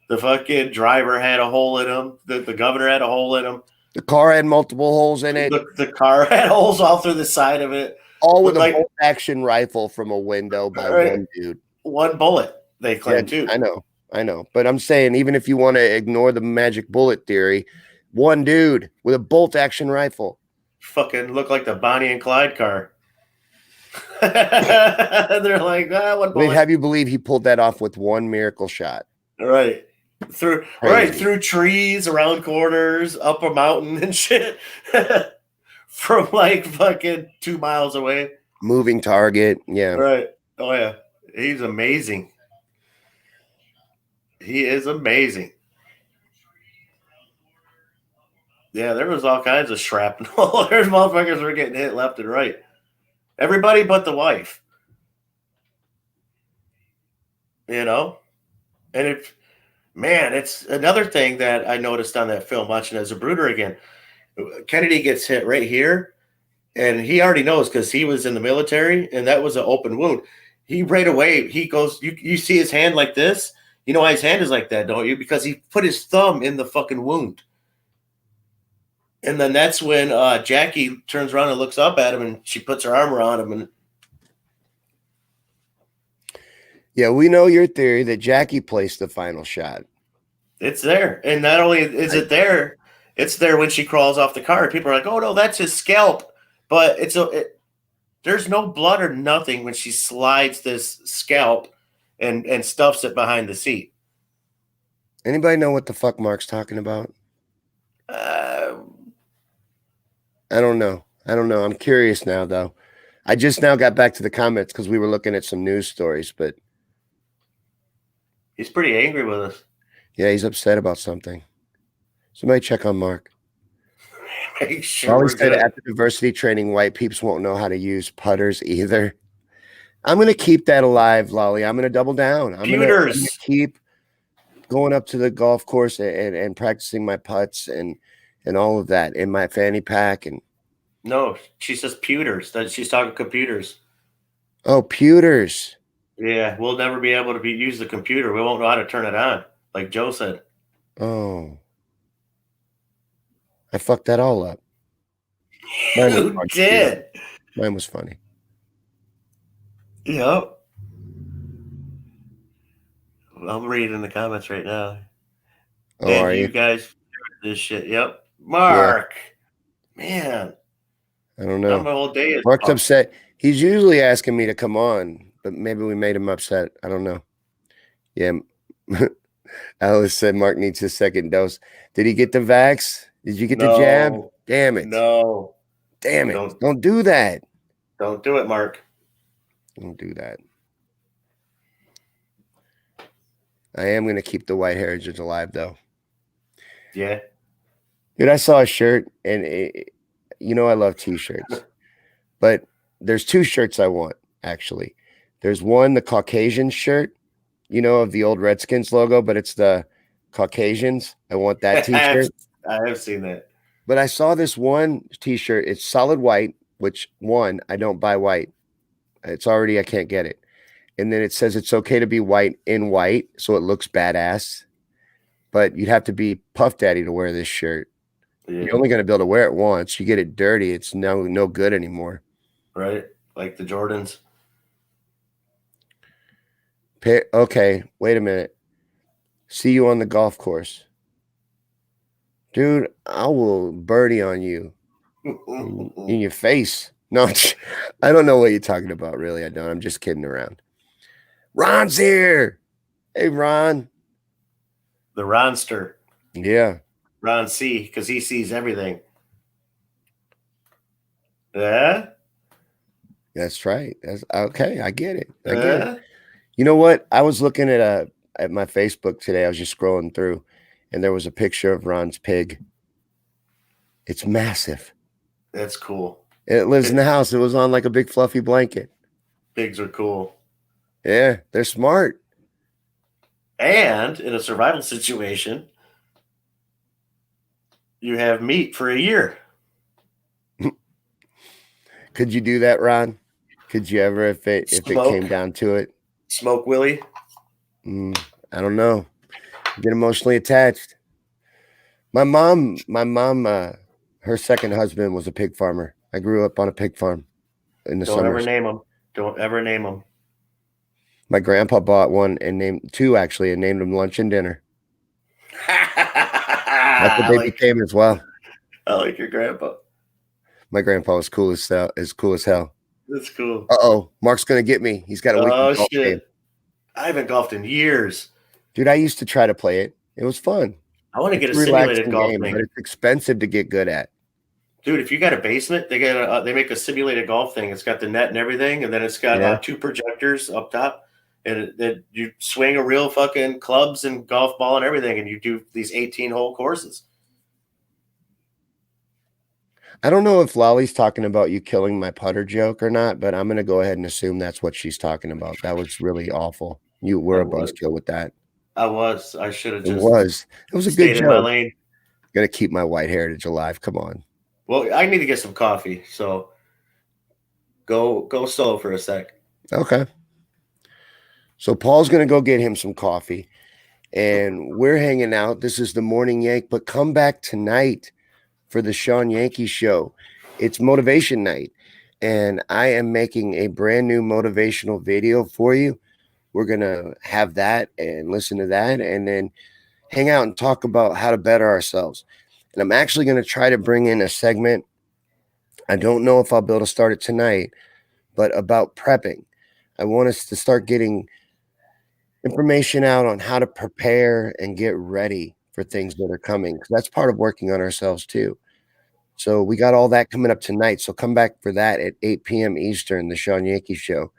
The fucking driver had a hole in him. The governor had a hole in him. The car had multiple holes in it. The car had holes all through the side of it. all with a bolt action rifle from a window by one dude. One bullet, they claim too. I know. But I'm saying, even if you want to ignore the magic bullet theory, one dude with a bolt action rifle. Fucking look like the Bonnie and Clyde car. They're like, one bullet. They'd have you believe he pulled that off with one miracle shot. Right. Through trees, around corners, up a mountain and shit. From like fucking 2 miles away. Moving target. Yeah. Right. Oh yeah. He's amazing. He is amazing. Yeah, there was all kinds of shrapnel. There's motherfuckers were getting hit left and right. Everybody but the wife. You know? And it's another thing that I noticed on that film, watching as a brooder again. Kennedy gets hit right here, and he already knows because he was in the military, and that was an open wound. He right away, he goes, you see his hand like this? You know why his hand is like that, don't you? Because he put his thumb in the fucking wound. And then that's when Jackie turns around and looks up at him, and she puts her arm around him. And yeah, we know your theory that Jackie placed the final shot. It's there. And not only is it there, it's there when she crawls off the car. People are like, oh, no, that's his scalp. But there's no blood or nothing when she slides this scalp and stuffs it behind the seat. Anybody know what the fuck Mark's talking about? I don't know. I'm curious now, though. I just now got back to the comments because we were looking at some news stories, but he's pretty angry with us. Yeah, he's upset about something. Somebody check on Mark. Make sure. Always said after diversity training, white peeps won't know how to use putters either. I'm going to keep that alive, Lolly. I'm going to double down. I'm going to keep going up to the golf course and practicing my putts and all of that in my fanny pack. And no, she says pewters. She's talking computers. Oh, pewters. Yeah, we'll never be able to use the computer. We won't know how to turn it on, like Joe said. Oh. I fucked that all up. You did. Mine was funny. Yep. I'm reading the comments right now. Oh, and are you guys this shit? Yep. Mark. Yeah. Man. I don't know. My whole day is Mark's upset. He's usually asking me to come on, but maybe we made him upset. I don't know. Yeah. Alice said Mark needs his second dose. Did he get the vax? Did you get the jab? Damn it. No. Damn it. Don't do that. Don't do it, Mark. Don't do that. I am going to keep the white heritage alive, though. Yeah. Dude, I saw a shirt, and I love T-shirts. But there's two shirts I want, actually. There's one, the Caucasian shirt, of the old Redskins logo, but it's the Caucasians. I want that T-shirt. I have seen that. But I saw this one T-shirt. It's solid white, which, one, I don't buy white. It's already, I can't get it. And then it says it's okay to be white in white, so it looks badass. But you'd have to be Puff Daddy to wear this shirt. Yeah. You're only going to be able to wear it once. You get it dirty, it's no good anymore. Right? Like the Jordans. Okay, wait a minute. See you on the golf course. Dude, I will birdie on you in your face. No, I don't know what you're talking about, really. I don't. I'm just kidding around. Ron's here. Hey, Ron. The Ronster. Yeah. Ron C, because he sees everything. Yeah? That's right. That's okay. I get it. I get it. You know what? I was looking at my Facebook today. I was just scrolling through, and there was a picture of Ron's pig. It's massive. That's cool. It lives in the house. It was on like a big fluffy blanket. Pigs are cool. Yeah, they're smart. And in a survival situation, you have meat for a year. Could you do that, Ron? Could you ever, if it came down to it? Smoke Willie? I don't know. Get emotionally attached. My mom, her second husband was a pig farmer. I grew up on a pig farm. in the Don't ever summers. name them. Don't ever name them. My grandpa bought one and named two actually, and named them lunch and dinner. That's what they became as well. I like your grandpa. My grandpa was cool as hell. That's cool. Uh-oh, Mark's gonna get me. He's got a weekend Oh golf shit! game. I haven't golfed in years. Dude, I used to try to play it. It was fun. I want to get a It's a simulated relaxing golf game, thing. but it's expensive to get good at. Dude, if you got a basement, they make a simulated golf thing. It's got the net and everything, and then it's got Yeah. 2 projectors up top, and you swing a real fucking clubs and golf ball and everything, and you do these 18-hole courses. I don't know if Lolly's talking about you killing my putter joke or not, but I'm gonna go ahead and assume that's what she's talking about. That was really awful. You were a buzzkill with that. I should have It just was. It was a good stayed in my joke. lane. Gonna keep my white heritage alive. Come on. Well, I need to get some coffee, so go solo for a sec. Okay. So Paul's gonna go get him some coffee, and we're hanging out. This is the Morning Yank, but come back tonight for the Shawn Yankee show. It's motivation night, and I am making a brand new motivational video for you. We're gonna have that and listen to that, and then hang out and talk about how to better ourselves. And I'm actually going to try to bring in a segment. I don't know if I'll be able to start it tonight, but about prepping. I want us to start getting information out on how to prepare and get ready for things that are coming, because that's part of working on ourselves too. So we got all that coming up tonight. So come back for that at 8 p.m. Eastern, the Shawn Yankee show.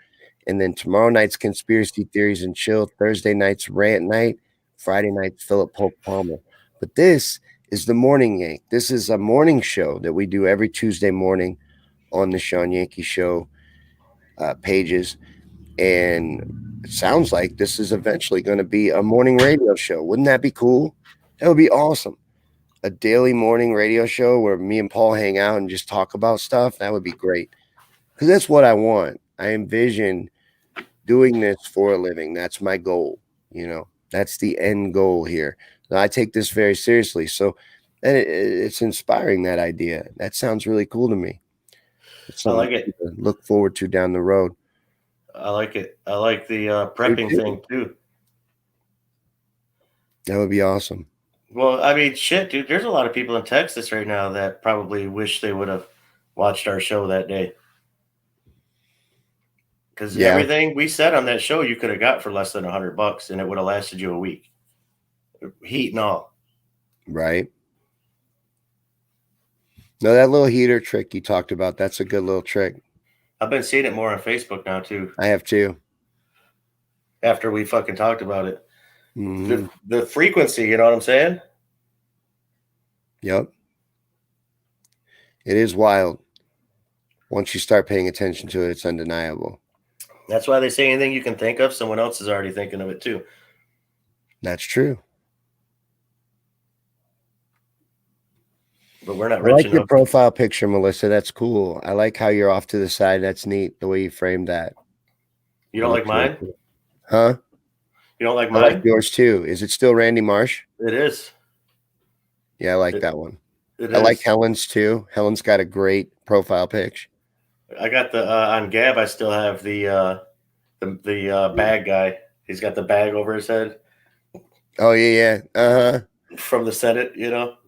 And then tomorrow night's Conspiracy Theories and Chill. Thursday night's Rant Night. Friday night's Philip Polk Palmer. But this is the Morning Yank. This is a morning show that we do every Tuesday morning on the Shawn Yankee show pages. And it sounds like this is eventually going to be a morning radio show. Wouldn't that be cool? That would be awesome. A daily morning radio show where me and Paul hang out and just talk about stuff. That would be great. Because that's what I want. I envision doing this for a living. That's my goal. That's the end goal here. Now, I take this very seriously. So, and it's inspiring, that idea. That sounds really cool to me. It's I something like it. to look forward to down the road. I like it. I like the prepping thing too. That would be awesome. Well, I mean, shit, dude. There's a lot of people in Texas right now that probably wish they would have watched our show that day. Because everything we said on that show, you could have got for less than $100, and it would have lasted you a week, heat and all. Right. No, that little heater trick you talked about, that's a good little trick. I've been seeing it more on Facebook now too. I have too. After we fucking talked about it, mm-hmm. the frequency, you know what I'm saying? Yep. It is wild. Once you start paying attention to it, it's undeniable. That's why they say anything you can think of, someone else is already thinking of it too. That's true. But we're not rich enough. I like your profile picture, Melissa. That's cool. I like how you're off to the side. That's neat, the way you framed that. You don't like mine? Huh? You don't like mine? I like yours too. Is it still Randy Marsh? It is. Yeah, I like that one. I like Helen's too. Helen's got a great profile picture. I got the on Gab. I still have the bag guy. He's got the bag over his head. Oh yeah. From the Senate,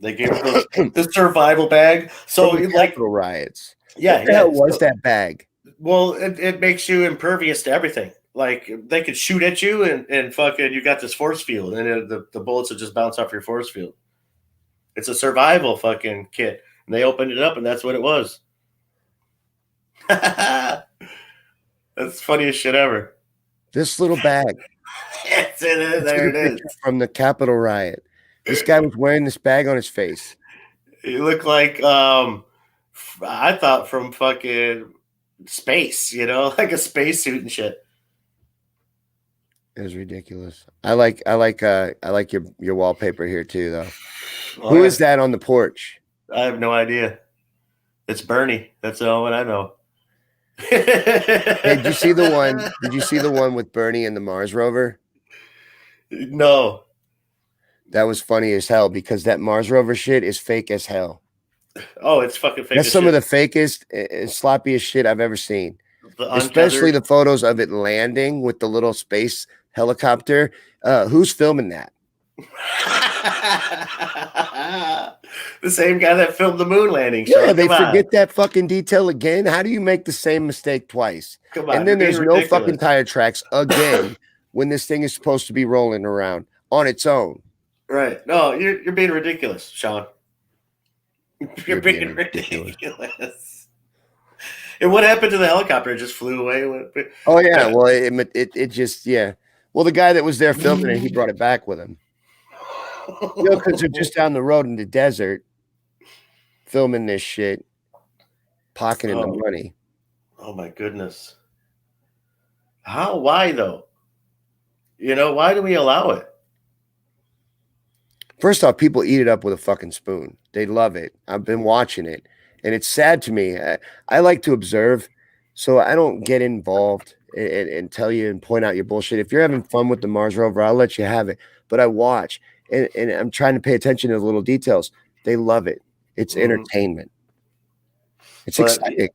they gave him the survival bag. So like riots. Yeah, what the hell was that bag? Well, it makes you impervious to everything. Like they could shoot at you and fucking you got this force field, and the bullets would just bounce off your force field. It's a survival fucking kit, and they opened it up, and that's what it was. That's the funniest shit ever. This little bag. There it is. From the Capitol riot. This guy was wearing this bag on his face. He looked like I thought from fucking space, like a spacesuit and shit. It was ridiculous. I like your wallpaper here too, though. Oh, Who is that on the porch? I have no idea. It's Bernie. That's the only one I know. Hey, did you see the one? Did you see the one with Bernie and the Mars rover? No. That was funny as hell because that Mars rover shit is fake as hell. Oh, it's fucking fake That's as some of shit. the fakest and sloppiest shit I've ever seen. The Especially untethered. the photos of it landing with the little space helicopter. Who's filming that? The same guy that filmed the moon landing, Yeah, Shawn. they Come on. forget that fucking detail again. How do you make the same mistake twice? Come And on. You're then being there's no fucking ridiculous. tire tracks again when this thing is supposed to be rolling around on its own. Right. No, you're being ridiculous, Shawn. You're You're being being ridiculous. ridiculous. And what happened to the helicopter? It just flew away. Oh yeah, well it just yeah. Well, the guy that was there filming it, he brought it back with him. You know, because they're just down the road in the desert filming this shit, pocketing the Oh, money. oh my goodness. How? Why though? Why do we allow it? First off, people eat it up with a fucking spoon. They love it. I've been watching it, and it's sad to me. I like to observe, so I don't get involved and tell you and point out your bullshit. If you're having fun with the Mars rover, I'll let you have it. But I watch, and I'm trying to pay attention to the little details. They love it. It's entertainment. It's But exciting.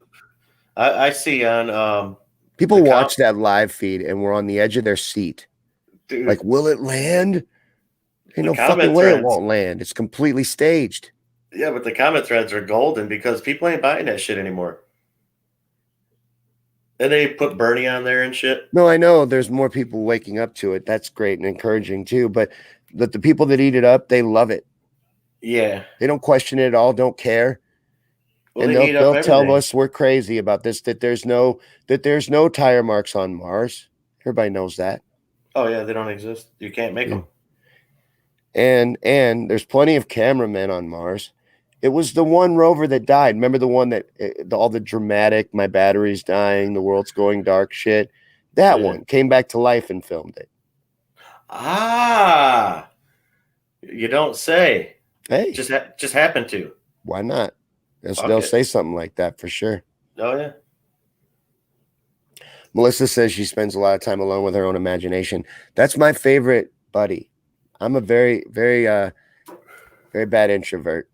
I see on People the watch that live feed, and we're on the edge of their seat. dude, Like, will it land? Ain't the no fucking comment way it threads. won't land. It's completely staged. Yeah, but the comment threads are golden because people ain't buying that shit anymore. And they put Bernie on there and shit. No, I know there's more people waking up to it. That's great and encouraging too. But the people that eat it up, they love it. Yeah. They don't question it at all, don't care. Well, And they eat up they'll tell everything. us we're crazy about this, that there's no tire marks on Mars. Everybody knows that. Oh yeah, they don't exist. You can't make them. And there's plenty of cameramen on Mars. It was the one rover that died. Remember the one that all the dramatic, my battery's dying, the world's going dark shit. That one came back to life and filmed it. Ah, you don't say. Hey, Just happened to. why not? Fuck They'll it. say something like that for sure. Oh yeah. Melissa says she spends a lot of time alone with her own imagination. That's my favorite buddy. I'm a very, very, very bad introvert.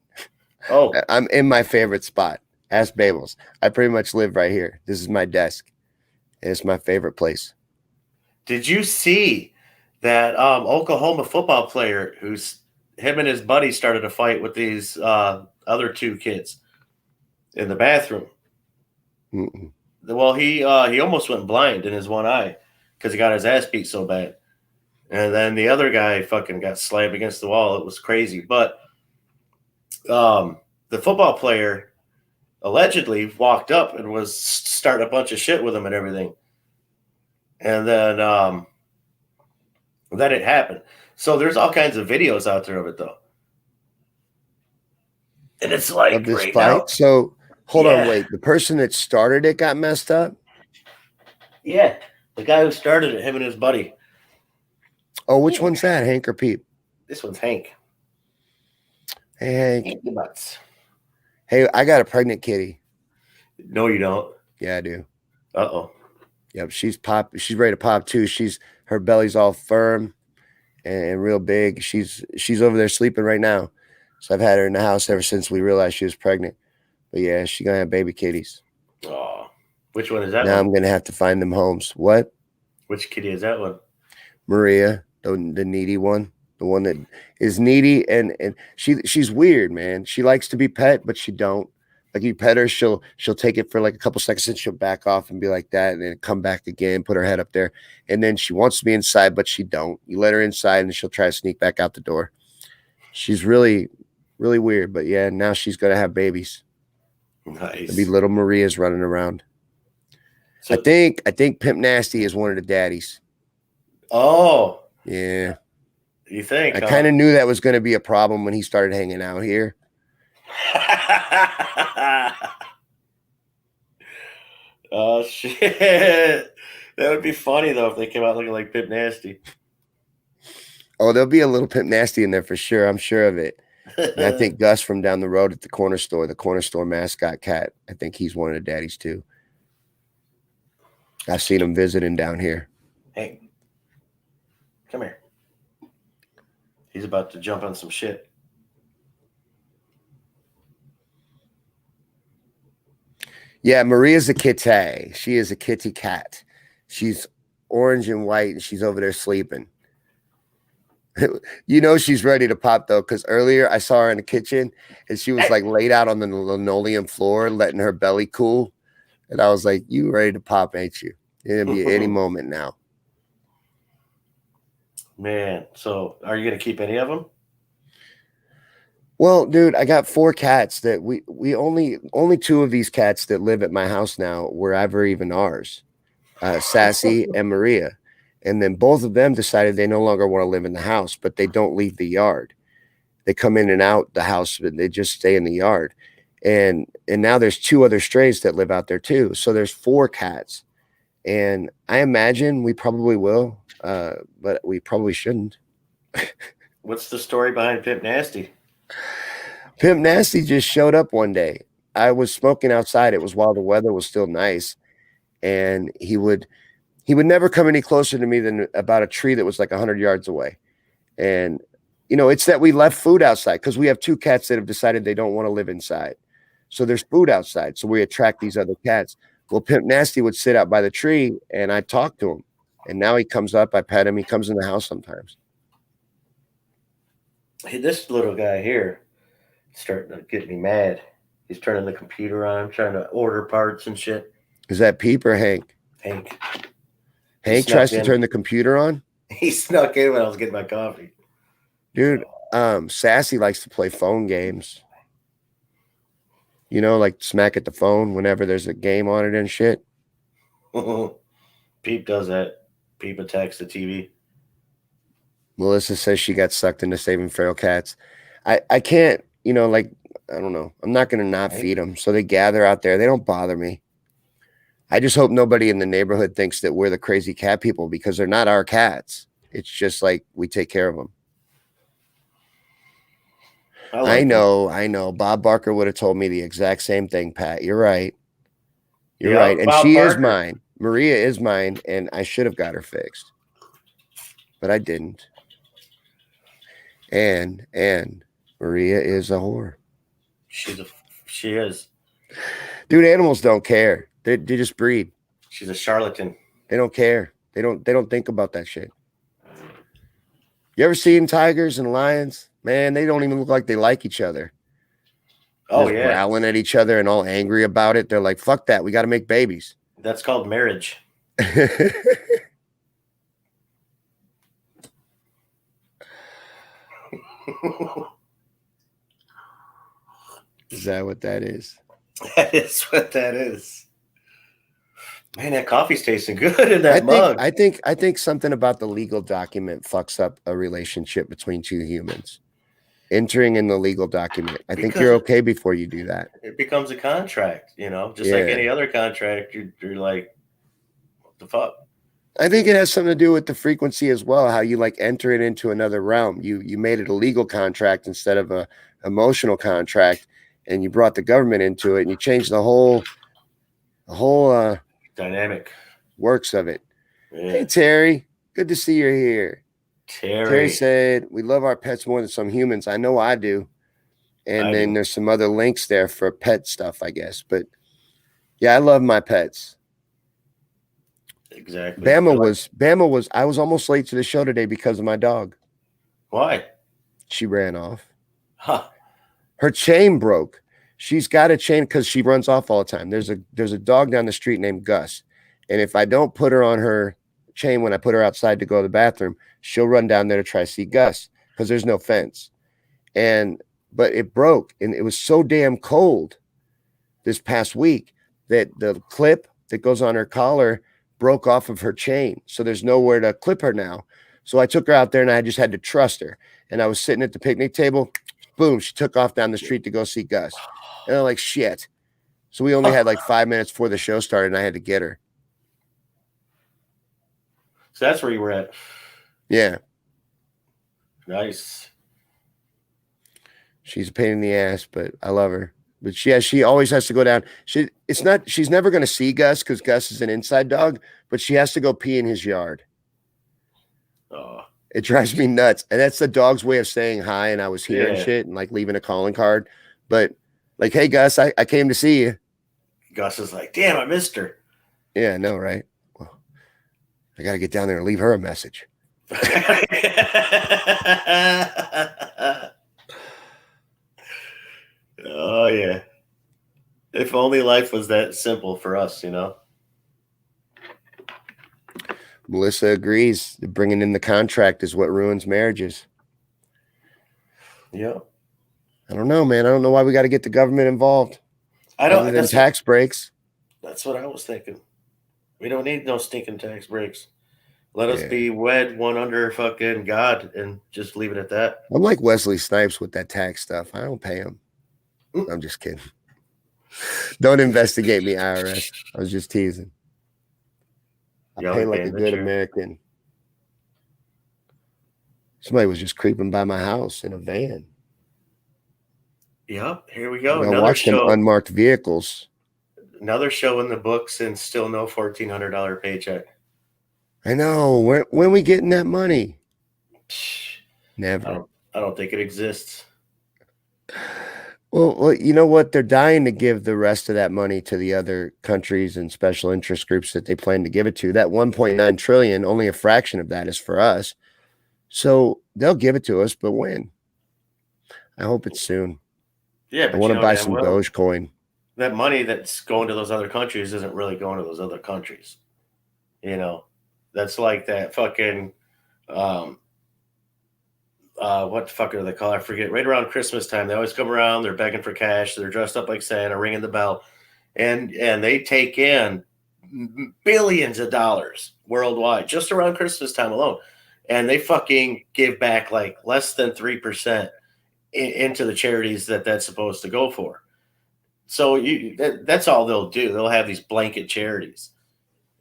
Oh, I'm in my favorite spot. Ask Babels. I pretty much live right here. This is my desk. And it's my favorite place. did you see that Oklahoma football player him and his buddy started a fight with these other two kids in the bathroom? Mm-mm. Well, he almost went blind in his one eye because he got his ass beat so bad. And then the other guy fucking got slammed against the wall. It was crazy. But the football player allegedly walked up and was starting a bunch of shit with him and everything. And then it happened. So there's all kinds of videos out there of it though. And it's like Of this right fight. now. So hold Yeah. on, wait. The person that started it got messed up? Yeah. The guy who started it, him and his buddy. Oh, which one's that? Hank or Pete? This one's Hank. Hey, Hank. Hanky Butts. Hey, I got a pregnant kitty. No, you don't. Yeah, I do. Uh-oh. Yep, she's ready to pop too. Her belly's all firm and real big. She's over there sleeping right now. So I've had her in the house ever since we realized she was pregnant. But yeah, she's gonna have baby kitties. Oh. Which one is that Now one? I'm gonna have to find them homes. What? Which kitty is that one? Maria, the needy one. The one that is needy and she's weird, man. She likes to be pet, but she don't. Like you pet her, she'll take it for like a couple seconds and she'll back off and be like that and then come back again, put her head up there. And then she wants to be inside, but she don't. You let her inside and she'll try to sneak back out the door. She's really, really weird. But yeah, now she's gonna have babies. Nice. There'll be little Marias running around. So, I think Pimp Nasty is one of the daddies. Oh. Yeah. You think? I kind of knew that was going to be a problem when he started hanging out here. Oh shit! That would be funny though if they came out looking like Pimp Nasty. Oh, there'll be a little Pimp Nasty in there for sure. I'm sure of it. And I think Gus from down the road at the corner store mascot cat. I think he's one of the daddies too. I've seen him visiting down here. Hey, come here. He's about to jump on some shit. Yeah, Maria's a kitty. She is a kitty cat. She's orange and white, and she's over there sleeping. You know she's ready to pop though, because earlier I saw her in the kitchen and she was like laid out on the linoleum floor, letting her belly cool. And I was like, "You ready to pop, ain't you? It'll be any moment now." Man, so are you gonna keep any of them? Well, dude, I got 4 cats that we only 2 of these cats that live at my house now were ever even ours. Sassy and Maria. And then both of them decided they no longer want to live in the house, but they don't leave the yard. They come in and out the house, but they just stay in the yard. And now there's 2 other strays that live out there too. So there's 4 cats. And I imagine we probably will, but we probably shouldn't. What's the story behind Pimp Nasty? Pimp Nasty just showed up one day. I was smoking outside. It was while the weather was still nice. And he would never come any closer to me than about a tree that was like 100 yards away. And, you know, it's that we left food outside because we have 2 cats that have decided they don't want to live inside. So there's food outside. So we attract these other cats. Well, Pimp Nasty would sit out by the tree and I talk to him. And now he comes up, I pet him. He comes in the house sometimes. Hey, this little guy here is starting to get me mad. He's turning the computer on, trying to order parts and shit. Is that Peep or Hank? Hank. Hank tries to turn the computer on? He snuck in when I was getting my coffee. Dude, Sassy likes to play phone games. You know, like smack at the phone whenever there's a game on it and shit. Peep does that. Peep attacks the TV. Melissa says she got sucked into saving feral cats. I can't, you know, like, I don't know. I'm not going to not feed them. So they gather out there. They don't bother me. I just hope nobody in the neighborhood thinks that we're the crazy cat people because they're not our cats. It's just like we take care of them. I know. Bob Barker would have told me the exact same thing, Pat. You're right. You're right. And Bob Barker is mine. Maria is mine, and I should have got her fixed. But I didn't. And Maria is a whore. She is. Dude, animals don't care. They just breed. She's a charlatan. They don't care. They don't think about that shit. You ever seen tigers and lions? Man, they don't even look like they like each other. Oh, yeah. Growling at each other and all angry about it. They're like, fuck that. We got to make babies. That's called marriage. Is that what that is? That is what that is. Man, that coffee's tasting good in that mug. I think something about the legal document fucks up a relationship between 2 humans. Entering in the legal document. I think you're okay before you do that. It becomes a contract, you know, just like any other contract. You're like, what the fuck? I think it has something to do with the frequency as well, how you like enter it into another realm. You made it a legal contract instead of a emotional contract, and you brought the government into it, and you changed the whole dynamic works of it. Yeah. Hey, Terry, good to see you're here. Terry said, we love our pets more than some humans. I know I do. And then there's some other links there for pet stuff, I guess. But yeah, I love my pets. Exactly. Bama was, I was almost late to the show today because of my dog. Why? She ran off. Huh. Her chain broke. She's got a chain because she runs off all the time. There's a dog down the street named Gus. And if I don't put her on her chain when I put her outside to go to the bathroom, she'll run down there to try to see Gus because there's no fence. But it broke, and it was so damn cold this past week that the clip that goes on her collar broke off of her chain. So there's nowhere to clip her now. So I took her out there, and I just had to trust her. And I was sitting at the picnic table. Boom, she took off down the street to go see Gus. And I'm like, shit. So we only had like 5 minutes before the show started, and I had to get her. So that's where you were at. Yeah. Nice. She's a pain in the ass, but I love her. But she always has to go down. She's never going to see Gus because Gus is an inside dog, but she has to go pee in his yard. Oh. It drives me nuts. And that's the dog's way of saying hi, and I was here and shit and like leaving a calling card. But like, hey, Gus, I came to see you. Gus is like, damn, I missed her. Yeah, I know, right? Well, I got to get down there and leave her a message. Oh, yeah. If only life was that simple for us, you know? Melissa agrees. Bringing in the contract is what ruins marriages. Yeah. I don't know, man. I don't know why we got to get the government involved. I don't. Other than tax breaks. That's what I was thinking. We don't need no stinking tax breaks. Let us be wed one under fucking God and just leave it at that. I'm like Wesley Snipes with that tax stuff. I don't pay him. I'm just kidding. Don't investigate me, IRS. I was just teasing. I pay like a good American. Somebody was just creeping by my house in a van. Yep, here we go. Another show. Unmarked vehicles. Another show in the books and still no $1,400 paycheck. I know. When we getting that money? Never. I don't think it exists. Well, you know what? They're dying to give the rest of that money to the other countries and special interest groups that they plan to give it to. That 1.9 trillion, only a fraction of that is for us. So they'll give it to us, but when? I hope it's soon. Yeah, but I want to buy some Dogecoin. That money that's going to those other countries isn't really going to those other countries. You know, that's like that fucking what the fuck are they called? I forget. Right around Christmas time, they always come around. They're begging for cash. They're dressed up like Santa, ringing the bell, and they take in billions of dollars worldwide just around Christmas time alone, and they fucking give back like less than 3% into the charities that's supposed to go for. So that's all they'll do. They'll have these blanket charities,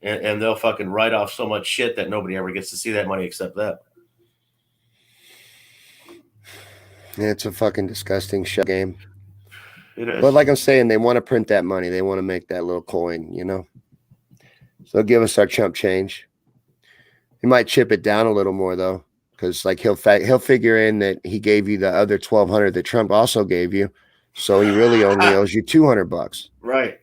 and they'll fucking write off so much shit that nobody ever gets to see that money except them. Yeah, it's a fucking disgusting shit game. It is. But like I'm saying, they want to print that money. They want to make that little coin, you know? So they'll give us our chump change. He might chip it down a little more, though, because like he'll figure in that he gave you the other $1,200 that Trump also gave you. So he really only owes you $200. Right.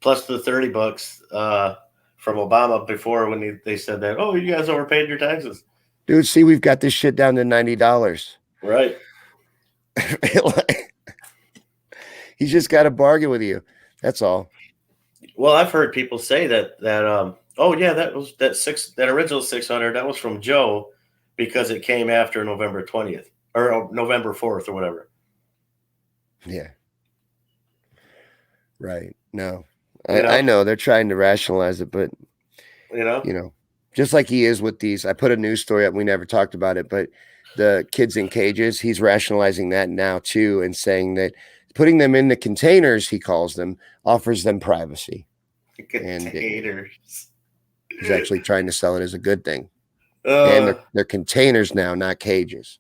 Plus the $30 from Obama before when they said that, oh, you guys overpaid your taxes. Dude, see, we've got this shit down to $90. Right. He's just got to bargain with you. That's all. Well, I've heard people say that oh yeah, that original 600 that was from Joe because it came after November 20th or November 4th or whatever. Yeah. Right. No. I know they're trying to rationalize it, but you know, just like he is with these. I put a news story up. We never talked about it, but the kids in cages, he's rationalizing that now too, and saying that putting them in the containers, he calls them, offers them privacy. Containers. He's actually trying to sell it as a good thing. And they're containers now, not cages.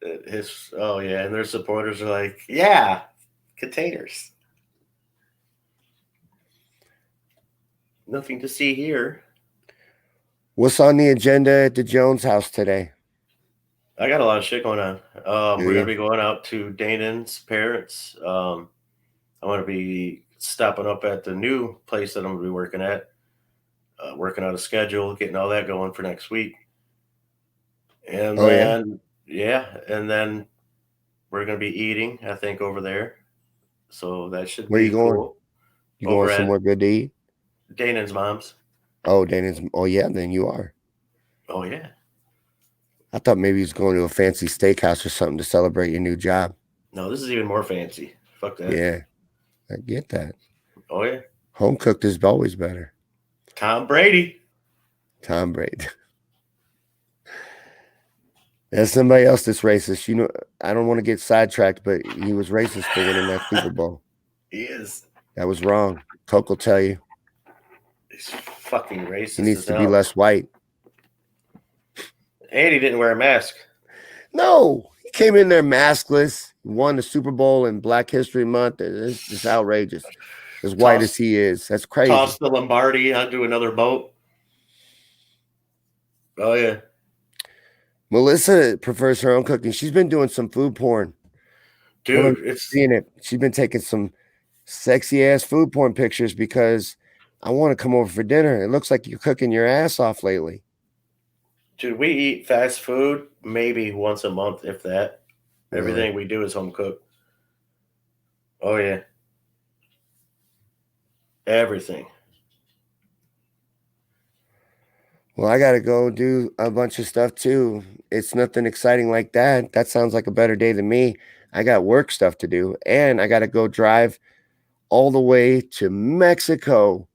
And their supporters are like, yeah, containers. Nothing to see here. What's on the agenda at the Jones house today? I got a lot of shit going on. We're going to be going out to Danon's parents. I'm going to be stopping up at the new place that I'm going to be working at, working out a schedule, getting all that going for next week. And and then we're going to be eating, I think, over there. So that should Where be you going? Cool. You going somewhere good to eat? Danon's mom's. Oh, Danon's. Oh, yeah, then you are. Oh, yeah. I thought maybe he was going to a fancy steakhouse or something to celebrate your new job. No, this is even more fancy. Fuck that. Yeah, I get that. Oh, yeah. Home cooked is always better. Tom Brady. There's somebody else that's racist. You know, I don't want to get sidetracked, but he was racist for winning that Super Bowl. He is. That was wrong. Coke will tell you. He's fucking racist. He needs to be less white. And he didn't wear a mask. No, he came in there maskless. He won the Super Bowl in Black History Month. It's just outrageous. As white as he is. That's crazy. Tossed the Lombardi onto another boat. Oh, yeah. Melissa prefers her own cooking. She's been doing some food porn. Dude, it's seeing it. She's been taking some sexy ass food porn pictures because I want to come over for dinner. It looks like you're cooking your ass off lately. Dude, we eat fast food maybe once a month, if that. Really? Everything we do is home cooked. Oh yeah. Everything. Well, I got to go do a bunch of stuff too. It's nothing exciting like that. That sounds like a better day than me. I got work stuff to do, and I got to go drive all the way to Mexico,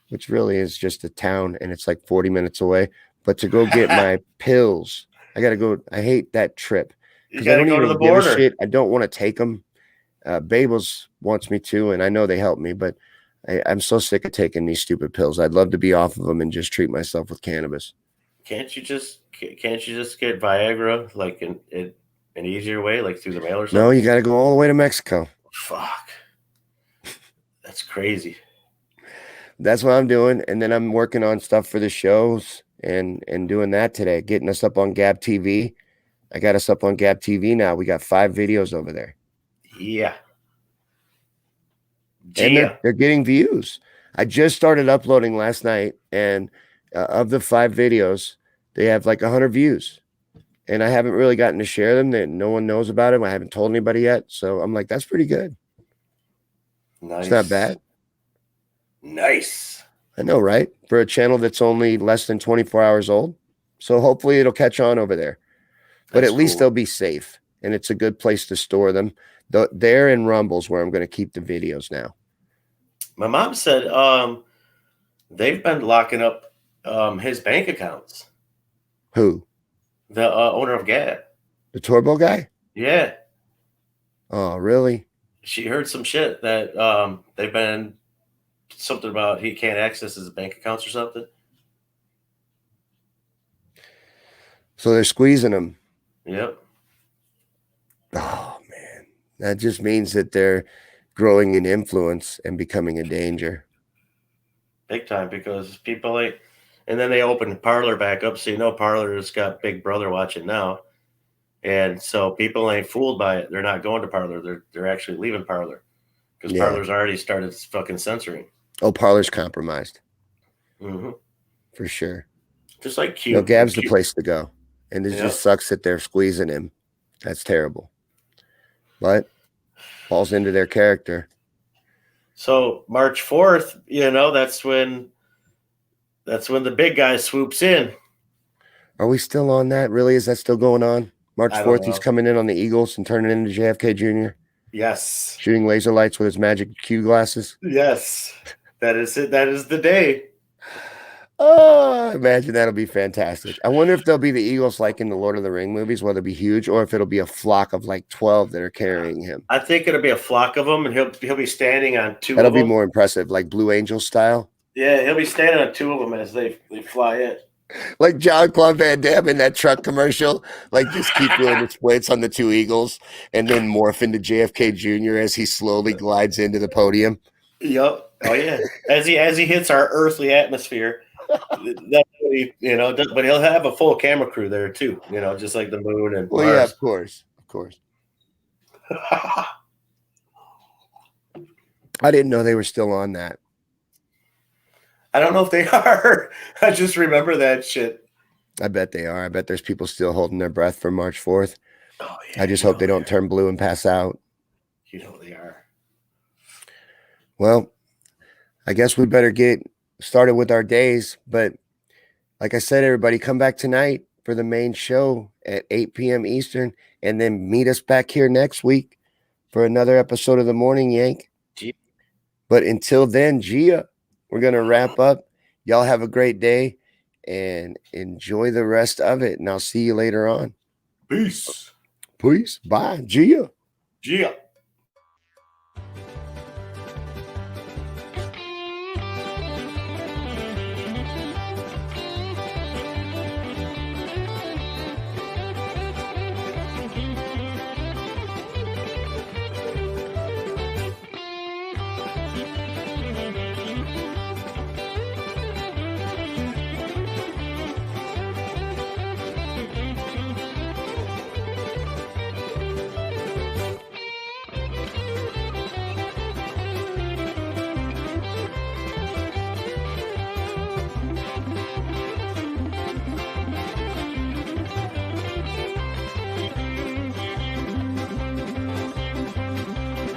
which really is just a town and it's like 40 minutes away. But to go get my pills, I got to go. I hate that trip You because I got to don't go to even the give a border. shit. I don't want to take them. Babels wants me to, and I know they help me, but I'm so sick of taking these stupid pills. I'd love to be off of them and just treat myself with cannabis. Can't you just get Viagra like in an easier way, like through the mail or something? No, you got to go all the way to Mexico. Fuck. That's crazy. That's what I'm doing, and then I'm working on stuff for the shows and doing that today, getting us up on Gab TV. I got us up on Gab TV now. We got 5 videos over there. Yeah. And they're getting views. I just started uploading last night, and of the 5 videos, they have like 100 views. And I haven't really gotten to share them. That no one knows about them. I haven't told anybody yet. So I'm like, that's pretty good. Nice. It's not bad. Nice. I know, right? For a channel that's only less than 24 hours old. So hopefully it'll catch on over there. But at least they'll be safe. And it's a good place to store them. They're in Rumbles where I'm going to keep the videos now. My mom said they've been locking up his bank accounts. Who? The owner of Gab. The Turbo guy? Yeah. Oh, really? She heard some shit that they've been something about he can't access his bank accounts or something. So they're squeezing him. Yep. Oh, man. That just means that they're growing in influence and becoming a danger. Big time, because people ain't. And then they opened Parlor back up, so you know Parlor's got Big Brother watching now. And so people ain't fooled by it. They're not going to Parlor. They're actually leaving Parlor because Parlor's already started fucking censoring. Oh, Parlor's compromised. Mm-hmm. For sure. Just like Q. No, Gab's the place to go. And it just sucks that they're squeezing him. That's terrible. But falls into their character. So March 4th, that's when the big guy swoops in. Are we still on that? Really? Is that still going on? March 4th, he's coming in on the Eagles and turning into JFK Jr.? Yes. Shooting laser lights with his magic Q glasses? Yes. That is it. That is the day. Oh, imagine that'll be fantastic. I wonder if they'll be the Eagles like in the Lord of the Ring movies, whether it be huge or if it'll be a flock of like 12 that are carrying him. I think it'll be a flock of them, and he'll be standing on 2 That'll of them. be more impressive, like Blue Angel style. Yeah, he'll be standing on 2 of them as they fly in. Like Jean-Claude Van Damme in that truck commercial, like just keep doing the splits on the 2 Eagles and then morph into JFK Jr. as he slowly glides into the podium. Yep. Oh yeah. As he hits our earthly atmosphere, that's what he, but he'll have a full camera crew there too, just like the moon and Well, Mars. yeah, of course. I didn't know they were still on that. I don't know if they are. I just remember that shit. I bet they are. I bet there's people still holding their breath for March 4th. Oh, yeah, I just hope they don't turn blue and pass out. You know they are. Well, I guess we better get started with our days. But like I said, everybody, come back tonight for the main show at 8 p.m. Eastern, and then meet us back here next week for another episode of the Morning Yank. But until then, Gia, we're going to wrap up. Y'all have a great day and enjoy the rest of it. And I'll see you later on. Peace. Peace. Bye. Gia.